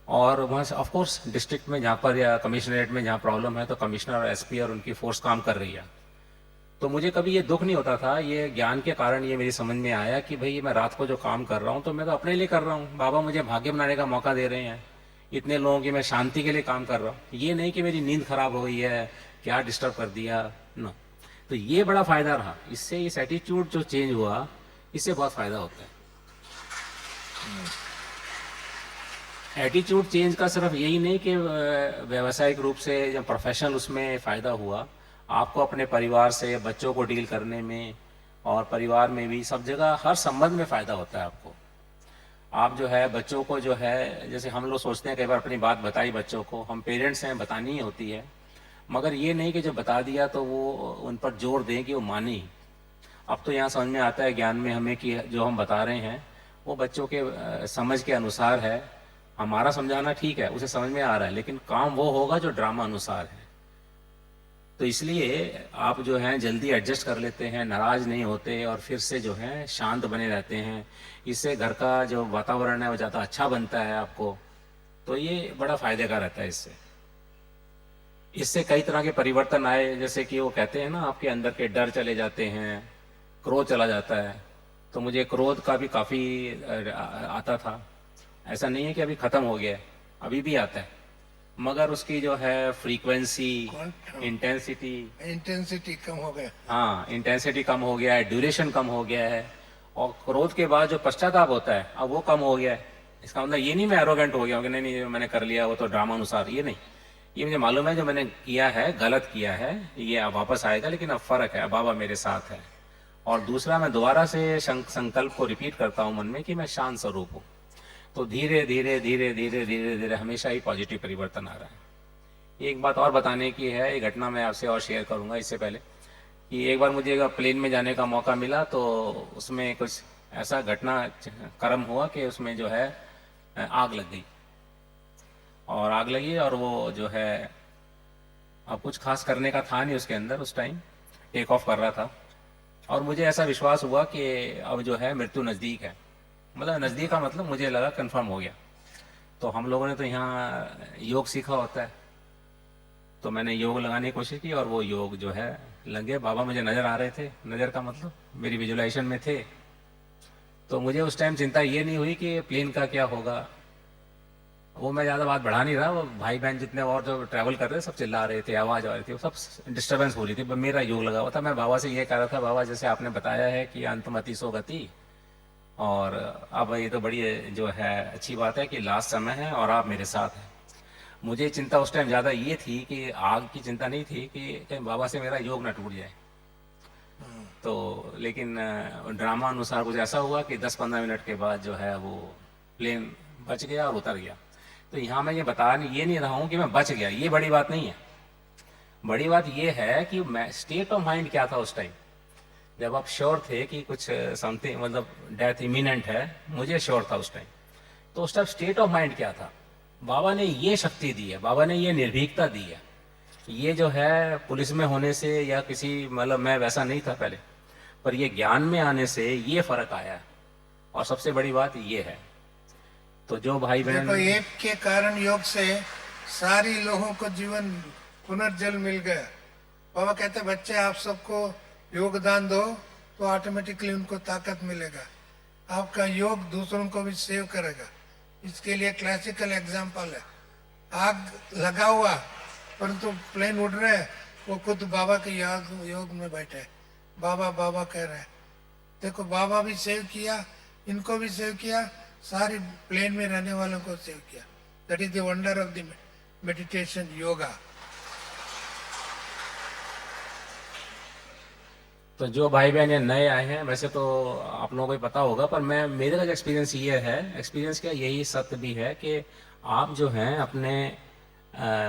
और वहाँ से ऑफकोर्स डिस्ट्रिक्ट में जहाँ पर या कमिश्नरेट में जहाँ प्रॉब्लम है, तो कमिश्नर और एसपी और उनकी फोर्स काम कर रही है। तो मुझे कभी ये दुख नहीं होता था, ये ज्ञान के कारण ये मेरी समझ में आया कि भाई मैं रात को जो काम कर रहा हूँ तो मैं तो अपने लिए कर रहा हूँ, बाबा मुझे भाग्य बनाने का मौका दे रहे हैं, इतने लोगों की मैं शांति के लिए काम कर रहा हूँ। ये नहीं कि मेरी नींद खराब हो गई है, क्या डिस्टर्ब कर दिया, नो। तो ये बड़ा फायदा रहा, इससे इस एटीट्यूड जो चेंज हुआ, इससे बहुत फायदा होता है। एटीट्यूड चेंज का सिर्फ यही नहीं कि व्यावसायिक रूप से या प्रोफेशनल उसमें फ़ायदा हुआ, आपको अपने परिवार से बच्चों को डील करने में और परिवार में भी सब जगह हर संबंध में फ़ायदा होता है आपको। आप जो है बच्चों को जो है, जैसे हम लोग सोचते हैं कई बार अपनी बात बताई बच्चों को, हम पेरेंट्स हैं, बतानी ही होती है, मगर ये नहीं कि जो बता दिया तो वो उन पर जोर दें कि वो माने। अब तो यहाँ समझ में आता है ज्ञान में हमें कि जो हम बता रहे हैं वो बच्चों के समझ के अनुसार है। हमारा समझाना ठीक है, उसे समझ में आ रहा है, लेकिन काम वो होगा जो ड्रामा अनुसार है। तो इसलिए आप जो हैं जल्दी एडजस्ट कर लेते हैं, नाराज नहीं होते और फिर से जो है शांत बने रहते हैं। इससे घर का जो वातावरण है वो ज़्यादा अच्छा बनता है आपको। तो ये बड़ा फायदे का रहता है। इससे कई तरह के परिवर्तन आए, जैसे कि वो कहते हैं ना, आपके अंदर के डर चले जाते हैं, क्रोध चला जाता है। तो मुझे क्रोध का भी काफ़ी आता था, ऐसा नहीं है कि अभी ख़त्म हो गया है, अभी भी आता है, मगर उसकी जो है फ्रीक्वेंसी, इंटेंसिटी कम हो गया। हाँ, इंटेंसिटी कम हो गया है, ड्यूरेशन कम हो गया है। और क्रोध के बाद जो पश्चाताप होता है अब वो कम हो गया है। इसका मतलब ये नहीं मैं एरोगेंट हो गया हूँ कि नहीं नहीं मैंने कर लिया वो तो ड्रामा अनुसार, ये नहीं। ये मुझे मालूम है जो मैंने किया है गलत किया है, ये अब वापस आएगा, लेकिन अब फर्क है, अब बाबा मेरे साथ है। और दूसरा, मैं दोबारा से संकल्प को रिपीट करता हूँ मन में कि मैं शांत स्वरूप हूँ। तो धीरे धीरे धीरे धीरे धीरे धीरे हमेशा ही पॉजिटिव परिवर्तन आ रहा है। एक बात और बताने की है, एक घटना मैं आपसे और शेयर करूंगा इससे पहले कि एक बार मुझे प्लेन में जाने का मौका मिला, तो उसमें कुछ ऐसा घटना कर्म हुआ कि उसमें जो है आग लग गई। और आग लगी और वो जो है अब कुछ खास करने का था नहीं उसके अंदर, उस टाइम टेक ऑफ कर रहा था। और मुझे ऐसा विश्वास हुआ कि अब जो है मृत्यु नज़दीक है, मतलब नज़दीक का मतलब मुझे लगा कंफर्म हो गया। तो हम लोगों ने तो यहाँ योग सीखा होता है, तो मैंने योग लगाने की कोशिश की और वो योग जो है लगे। बाबा मुझे नज़र आ रहे थे, नज़र का मतलब मेरी विजुलाइजेशन में थे। तो मुझे उस टाइम चिंता ये नहीं हुई कि प्लेन का क्या होगा, वो मैं ज़्यादा बात बढ़ा नहीं रहा। वो भाई बहन जितने और जो ट्रैवल कर रहे थे सब चिल्ला रहे थे, आवाज़ आ रही थी, सब डिस्टर्बेंस हो रही थी। मेरा योग लगा हुआ था। मैं बाबा से ये कह रहा था, बाबा जैसे आपने बताया है कि अंतमति सो गति, और अब ये तो बड़ी जो है अच्छी बात है कि लास्ट समय है और आप मेरे साथ हैं। मुझे चिंता उस टाइम ज़्यादा ये थी कि आग की चिंता नहीं थी कि कहीं बाबा से मेरा योग ना टूट जाए। तो लेकिन ड्रामा अनुसार कुछ ऐसा हुआ कि 10-15 मिनट के बाद जो है वो प्लेन बच गया और उतर गया। तो यहाँ मैं ये नहीं रहा हूँ कि मैं बच गया, ये बड़ी बात नहीं है। बड़ी बात ये है कि मैं स्टेट ऑफ माइंड क्या था उस टाइम, जब आप श्योर थे कि कुछ समथिंग मतलब डेथ इमिनेंट है, मुझे श्योर था उस टाइम। तो उस टाइम स्टेट ऑफ माइंड क्या था? बाबा ने ये शक्ति दी है, बाबा ने ये निर्भीकता दी है। ये जो है पुलिस में होने से या किसी मतलब मैं वैसा नहीं था पहले, पर ये ज्ञान में आने से ये फर्क आया है। और सबसे बड़ी बात ये है, तो जो भाई बहन देखो, एक के कारण योग से सारी लोगों को जीवन पुनर्जल मिल गया। बाबा कहते बच्चे आप सबको योगदान दो तो ऑटोमेटिकली उनको ताकत मिलेगा। आपका योग दूसरों को भी सेव करेगा। इसके लिए क्लासिकल एग्जाम्पल है, आग लगा हुआ परंतु प्लेन उड़ रहे हैं, वो खुद बाबा के योग में बैठे हैं, बाबा बाबा कह रहे हैं। देखो, बाबा भी सेव किया, इनको भी सेव किया, सारी प्लेन में रहने वालों को सेव किया। That is the wonder of the meditation yoga. तो जो भाई बहन ये नए आए हैं, वैसे तो आप लोगों को ही पता होगा, पर मैं मेरे का एक्सपीरियंस ये है, एक्सपीरियंस क्या यही सत्य भी है कि आप जो हैं अपने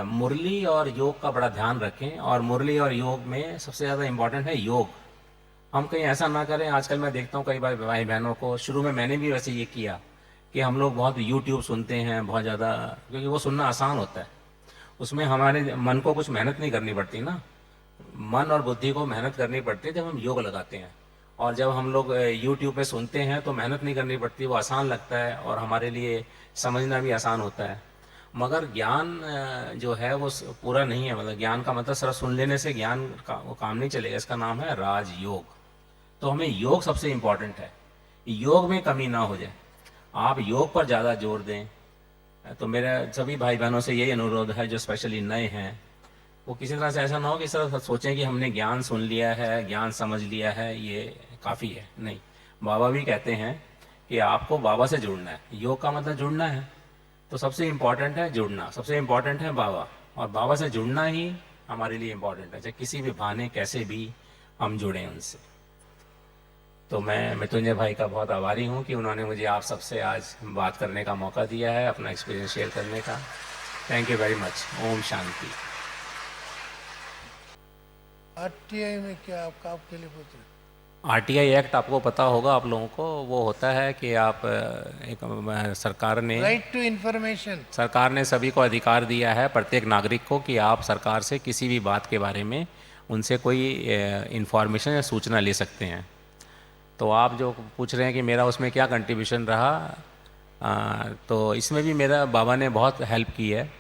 मुरली और योग का बड़ा ध्यान रखें। और मुरली और योग में सबसे ज़्यादा इम्पोर्टेंट है योग। हम कहीं ऐसा ना करें, आजकल मैं देखता हूँ कई बार भाई बहनों को, शुरू में मैंने भी वैसे ये किया कि हम लोग बहुत यूट्यूब सुनते हैं बहुत ज़्यादा, क्योंकि वो सुनना आसान होता है, उसमें हमारे मन को कुछ मेहनत नहीं करनी पड़ती ना। मन और बुद्धि को मेहनत करनी पड़ती है जब हम योग लगाते हैं, और जब हम लोग यूट्यूब पे सुनते हैं तो मेहनत नहीं करनी पड़ती, वो आसान लगता है और हमारे लिए समझना भी आसान होता है। मगर ज्ञान जो है वो पूरा नहीं है, मतलब ज्ञान का मतलब सिर्फ सुन लेने से ज्ञान का वो काम नहीं चलेगा, इसका नाम है राजयोग। तो हमें योग सबसे इम्पोर्टेंट है, योग में कमी ना हो जाए, आप योग पर ज़्यादा जोर दें। तो मेरा सभी भाई बहनों से यही अनुरोध है जो स्पेशली नए हैं, वो किसी तरह से ऐसा ना हो कि सर सोचें कि हमने ज्ञान सुन लिया है, ज्ञान समझ लिया है, ये काफ़ी है। नहीं, बाबा भी कहते हैं कि आपको बाबा से जुड़ना है, योग का मतलब जुड़ना है। तो सबसे इम्पोर्टेंट है जुड़ना, सबसे इम्पोर्टेंट है बाबा, और बाबा से जुड़ना ही हमारे लिए इम्पोर्टेंट है, चाहे किसी भी बहाने कैसे भी हम जुड़ें उनसे। तो मैं मृत्युंजय भाई का बहुत आभारी हूँ कि उन्होंने मुझे आप सबसे आज बात करने का मौका दिया है, अपना एक्सपीरियंस शेयर करने का। Thank you very much. ओम शांति। आरटीआई में क्या आपके लिए पूछ रहे? आरटीआई एक्ट आपको पता होगा आप लोगों को, वो होता है कि आप सरकार ने राइट टू इंफॉर्मेशन, सरकार ने सभी को अधिकार दिया है, प्रत्येक नागरिक को, कि आप सरकार से किसी भी बात के बारे में उनसे कोई इन्फॉर्मेशन या सूचना ले सकते हैं। तो आप जो पूछ रहे हैं कि मेरा उसमें क्या कंट्रीब्यूशन रहा, तो इसमें भी मेरा बाबा ने बहुत हेल्प की है।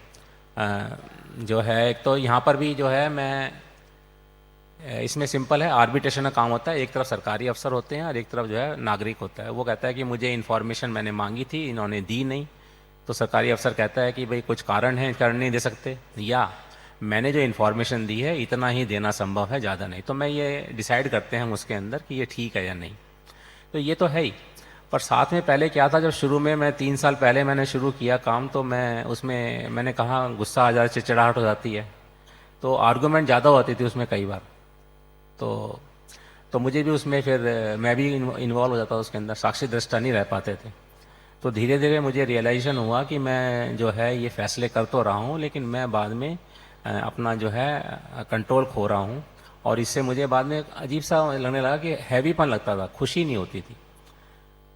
जो है एक तो यहाँ पर भी जो है मैं इसमें सिंपल है, आर्बिट्रेशन का काम होता है, एक तरफ सरकारी अफसर होते हैं और एक तरफ जो है नागरिक होता है। वो कहता है कि मुझे इन्फॉर्मेशन मैंने मांगी थी, इन्होंने दी नहीं, तो सरकारी अफसर कहता है कि भाई कुछ कारण है कर नहीं दे सकते, या मैंने जो इन्फॉर्मेशन दी है इतना ही देना संभव है, ज़्यादा नहीं। तो मैं ये डिसाइड करते हैं हम उसके अंदर कि ये ठीक है या नहीं। तो ये तो है ही, पर साथ में पहले क्या था, जब शुरू में मैं 3 साल पहले मैंने शुरू किया काम, तो मैं उसमें मैंने कहा गुस्सा आ जाता, चिड़चिड़ाहट हो जाती है, तो आर्गूमेंट ज़्यादा होती थी उसमें कई बार। तो मुझे भी उसमें फिर मैं भी इन्वॉल्व हो जाता उसके अंदर, साक्षी दृष्टा नहीं रह पाते थे। तो धीरे धीरे मुझे रियलाइजेशन हुआ कि मैं जो है ये फैसले कर तो रहा हूँ, लेकिन मैं बाद में अपना जो है कंट्रोल खो रहा हूँ, और इससे मुझे बाद में अजीब सा लगने लगा कि हैवीपन लगता था, खुशी नहीं होती थी।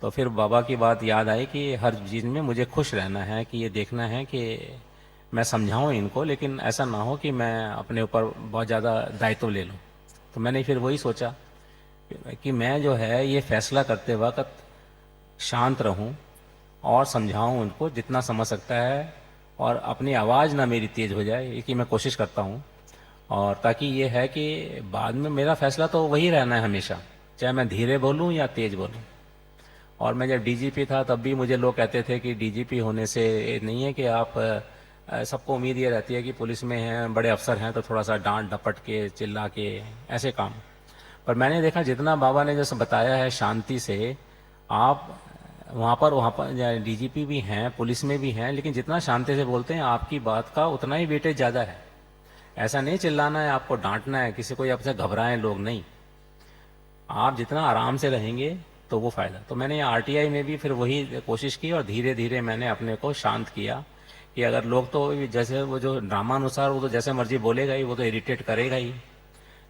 तो फिर बाबा की बात याद आई कि हर चीज़ में मुझे खुश रहना है, कि ये देखना है कि मैं समझाऊँ इनको, लेकिन ऐसा ना हो कि मैं अपने ऊपर बहुत ज़्यादा दायित्व ले लूँ। तो मैंने फिर वही सोचा कि मैं जो है ये फैसला करते वक्त शांत रहूं और समझाऊं उनको जितना समझ सकता है, और अपनी आवाज़ ना मेरी तेज़ हो जाए, ये कि मैं कोशिश करता हूं। और ताकि ये है कि बाद में मेरा फैसला तो वही रहना है हमेशा, चाहे मैं धीरे बोलूं या तेज़ बोलूं। और मैं जब डीजीपी था तब भी मुझे लोग कहते थे कि डीजीपी होने से नहीं है कि आप सबको उम्मीद ये रहती है कि पुलिस में हैं, बड़े अफसर हैं, तो थोड़ा सा डांट डपट के चिल्ला के ऐसे काम। पर मैंने देखा जितना बाबा ने जैसे बताया है शांति से, आप वहाँ पर डीजीपी भी हैं, पुलिस में भी हैं, लेकिन जितना शांति से बोलते हैं आपकी बात का उतना ही वेटेज ज़्यादा है। ऐसा नहीं चिल्लाना है, आपको डांटना है, किसी को आपसे घबराएं लोग नहीं। आप जितना आराम से रहेंगे तो वो फ़ायदा। तो मैंने आरटीआई में भी फिर वही कोशिश की, और धीरे धीरे मैंने अपने को शांत किया कि अगर लोग तो जैसे वो जो ड्रामानुसार वो तो जैसे मर्जी बोलेगा ही, वो तो इरिटेट करेगा ही,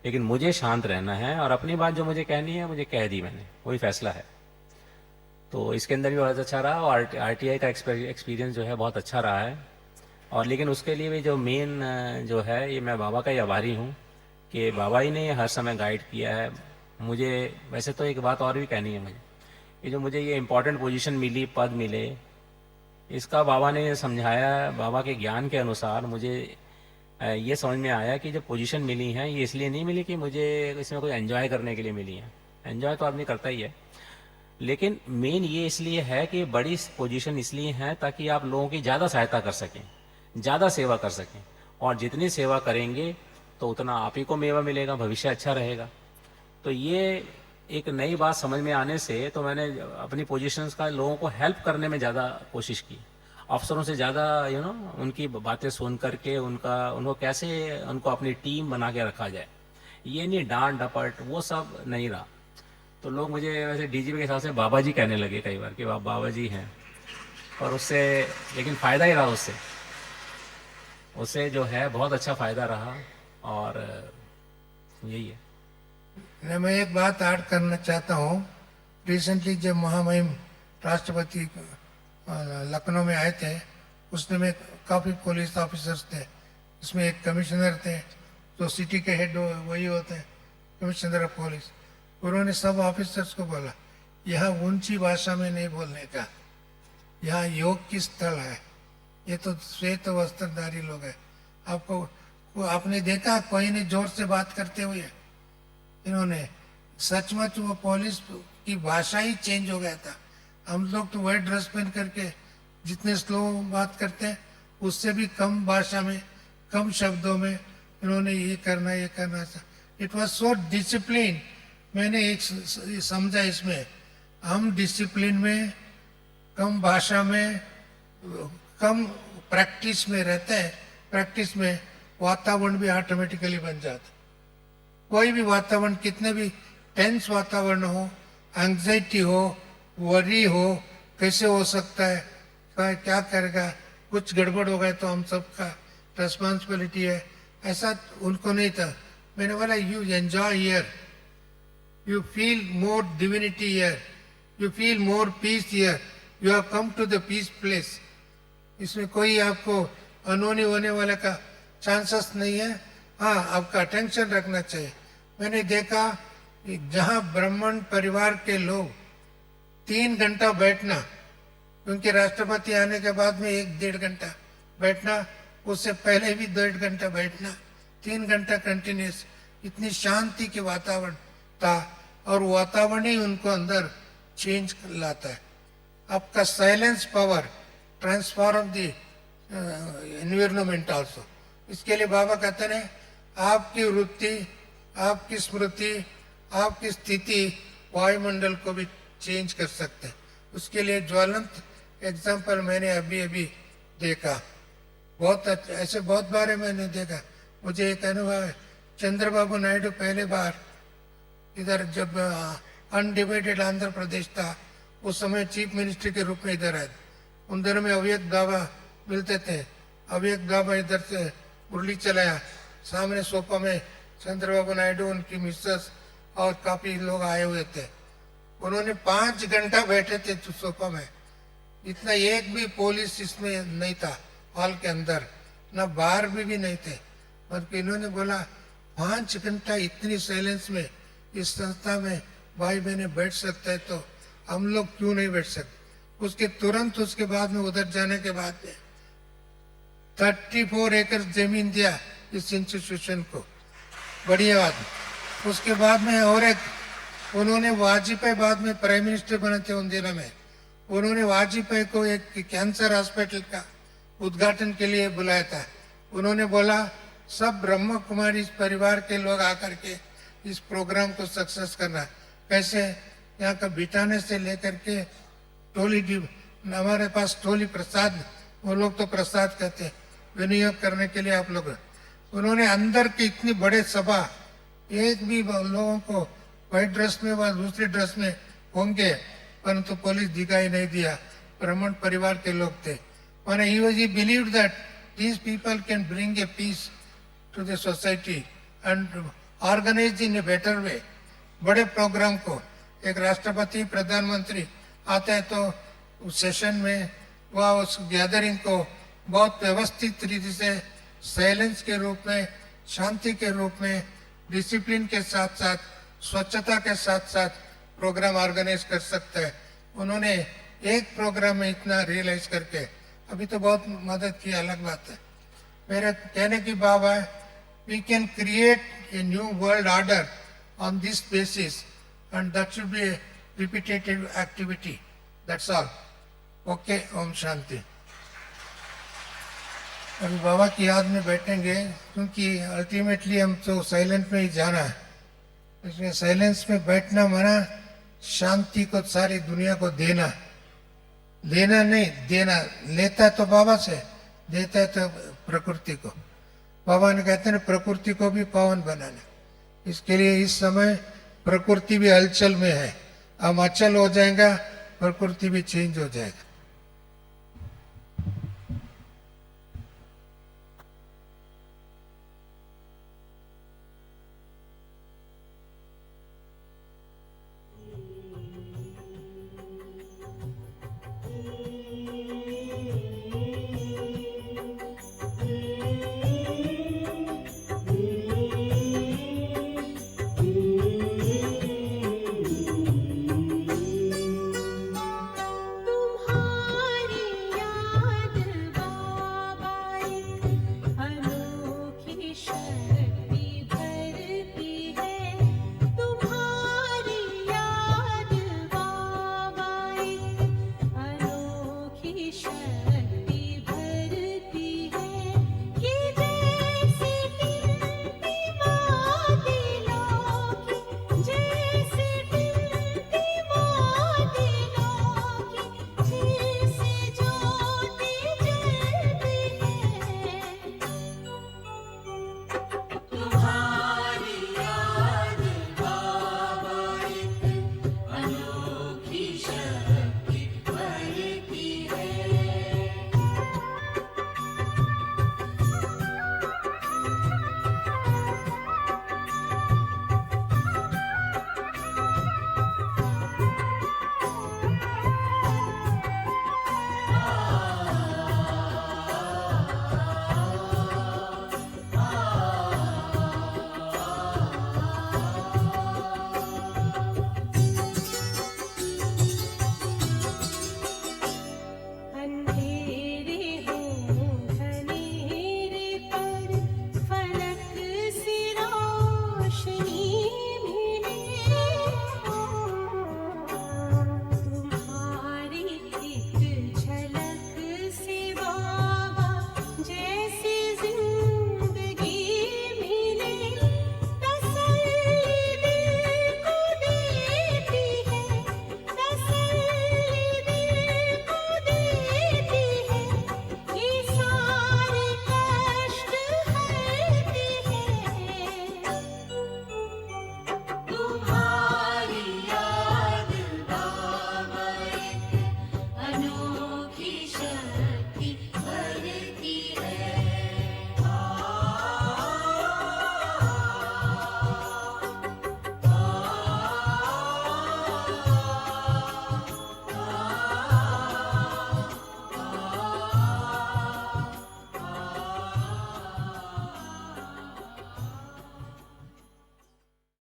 लेकिन मुझे शांत रहना है और अपनी बात जो मुझे कहनी है मुझे कह दी मैंने, वही फैसला है। तो इसके अंदर भी बहुत अच्छा रहा, और आरटीआई का एक्सपीरियंस जो है बहुत अच्छा रहा है। और लेकिन उसके लिए भी जो मेन जो है, ये मैं बाबा का ही आभारी हूँ कि बाबा ही ने हर समय गाइड किया है मुझे। वैसे तो एक बात और भी कहनी है मुझे, कि जो मुझे ये इम्पोर्टेंट पोजीशन मिली, पद मिले, इसका बाबा ने समझाया, बाबा के ज्ञान के अनुसार मुझे ये समझ में आया कि जो पोजीशन मिली हैं ये इसलिए नहीं मिली कि मुझे इसमें कोई एंजॉय करने के लिए मिली है। एंजॉय तो आदमी करता ही है, लेकिन मेन ये इसलिए है कि बड़ी पोजीशन इसलिए है ताकि आप लोगों की ज़्यादा सहायता कर सकें, ज़्यादा सेवा कर सकें, और जितनी सेवा करेंगे तो उतना आप ही को मेवा मिलेगा, भविष्य अच्छा रहेगा। तो ये एक नई बात समझ में आने से तो मैंने अपनी पोजीशंस का लोगों को हेल्प करने में ज़्यादा कोशिश की, अफसरों से ज़्यादा उनकी बातें सुन करके उनको कैसे उनको अपनी टीम बना के रखा जाए, ये नहीं डांट डपट वो सब नहीं रहा। तो लोग मुझे वैसे डीजीपी के हिसाब से बाबा जी कहने लगे कई बार कि बाबा जी हैं, और उससे लेकिन फ़ायदा ही रहा, उससे जो है बहुत अच्छा फ़ायदा रहा, और यही है। मैं एक बात ऐड करना चाहता हूँ। रिसेंटली जब महामहिम राष्ट्रपति लखनऊ में आए थे, उसने में काफ़ी पुलिस ऑफिसर्स थे, इसमें एक कमिश्नर थे जो सिटी के हेड वही होते हैं, कमिश्नर ऑफ पुलिस। उन्होंने सब ऑफिसर्स को बोला यहाँ ऊंची भाषा में नहीं बोलने का, यहाँ योग की स्थल है, ये तो श्वेत वस्त्रधारी लोग हैं। आपने देखा कोई ने जोर से बात करते हुए, इन्होंने सचमुच वो पुलिस की भाषा ही चेंज हो गया था। हम लोग तो व्हाइट ड्रेस पहन करके जितने स्लो बात करते हैं उससे भी कम भाषा में, कम शब्दों में इन्होंने ये करना था। It was so discipline. मैंने एक समझा इसमें, हम डिसिप्लिन में, कम भाषा में, कम प्रैक्टिस में रहते हैं, प्रैक्टिस में वातावरण भी ऑटोमेटिकली बन जाता। कोई भी वातावरण, कितने भी टेंस वातावरण हो, एंग्जाइटी हो, वरी हो, कैसे हो सकता है, क्या करेगा, कुछ गड़बड़ हो गया तो हम सबका रेस्पॉन्सिबिलिटी है, ऐसा उनको नहीं था। मैंने बोला you enjoy here, you feel more divinity here, you feel more peace here, you have come to the peace place. इसमें कोई आपको अनहोनी होने वाले का चांसेस नहीं है। हाँ, आपका अटेंशन रखना चाहिए। मैंने देखा जहाँ ब्राह्मण परिवार के लोग 3 घंटा बैठना, क्योंकि राष्ट्रपति आने के बाद में 1-1.5 घंटा बैठना, उससे पहले भी 1.5 घंटा बैठना, 3 घंटा कंटिन्यूस, इतनी शांति के वातावरण था और वातावरण ही उनको अंदर चेंज लाता है। आपका silence power transform the environment also. इसके लिए बाबा कहते हैं आपकी वृत्ति, आपकी स्मृति, आपकी स्थिति वायुमंडल को भी चेंज कर सकते हैं। उसके लिए ज्वलंत एग्जाम्पल मैंने अभी देखा, बहुत ऐसे बहुत बारे मैंने देखा। मुझे एक अनुभव है, चंद्रबाबू नायडू पहले बार इधर जब अनडिवाइडेड आंध्र प्रदेश था, उस समय चीफ मिनिस्टर के रूप में इधर आए। उन दिनों में अव्यक्त बाबा मिलते थे। अव्यक्त बाबा इधर से मुरली चलाया, सामने सोफा में चंद्रबाबू नायडू, उनकी मिसेस और काफी लोग आए हुए थे। उन्होंने 5 घंटा बैठे थे सोफा में, इतना एक भी पुलिस इसमें नहीं था हॉल के अंदर, ना बाहर भी नहीं थे। बल्कि इन्होंने बोला 5 घंटा इतनी साइलेंस में इस संस्था में भाई बहने बैठ सकते हैं तो हम लोग क्यों नहीं बैठ सकते। उसके तुरंत उसके बाद में उधर जाने के बाद में 34 एकड़ जमीन दिया इस इंस्टीट्यूशन को, बढ़िया बात। उसके बाद में और एक उन्होंने वाजपेयी, बाद में प्राइम मिनिस्टर बने थे उन दिनों में, उन्होंने वाजपेयी को एक कैंसर हॉस्पिटल का उद्घाटन के लिए बुलाया था। उन्होंने बोला सब ब्रह्म कुमारी परिवार के लोग आकर के इस प्रोग्राम को सक्सेस करना। कैसे, यहाँ का बिठाने से लेकर के टोली, हमारे पास टोली प्रसाद, वो लोग तो प्रसाद कहते हैं, विनियोग करने के लिए आप लोग। उन्होंने अंदर की इतनी बड़े सभा, एक भी लोगों को व्हाइट ड्रेस में व दूसरी ड्रेस में होंगे, परंतु पुलिस दिखाई नहीं दिया, ब्राह्मण परिवार के लोग थे। माने he believed that these people can bring a peace to the society and organize in a better way। बड़े प्रोग्राम को एक राष्ट्रपति, प्रधानमंत्री आते हैं तो उस सेशन में वह उस गैदरिंग को बहुत व्यवस्थित रीति से साइलेंस के रूप में, शांति के रूप में, डिसिप्लिन के साथ साथ, स्वच्छता के साथ साथ प्रोग्राम ऑर्गेनाइज कर सकते हैं। उन्होंने एक प्रोग्राम में इतना रियलाइज करके अभी तो बहुत मदद की, अलग बात है। मेरे कहने की बात है, we can create a new world order on this basis and that should be a repetitive activity, that's all. Okay, ओम शांति। अभी बाबा की याद में बैठेंगे, क्योंकि अल्टीमेटली हम तो साइलेंट में ही जाना है। इसमें साइलेंस में बैठना माना शांति को सारी दुनिया को देना, लेना नहीं, देना। लेता है तो बाबा से, देता है तो प्रकृति को। बाबा ने कहते हैं प्रकृति को भी पावन बनाना। इसके लिए इस समय प्रकृति भी हलचल में है, हम अचल हो जाएगा, प्रकृति भी चेंज हो जाएगा।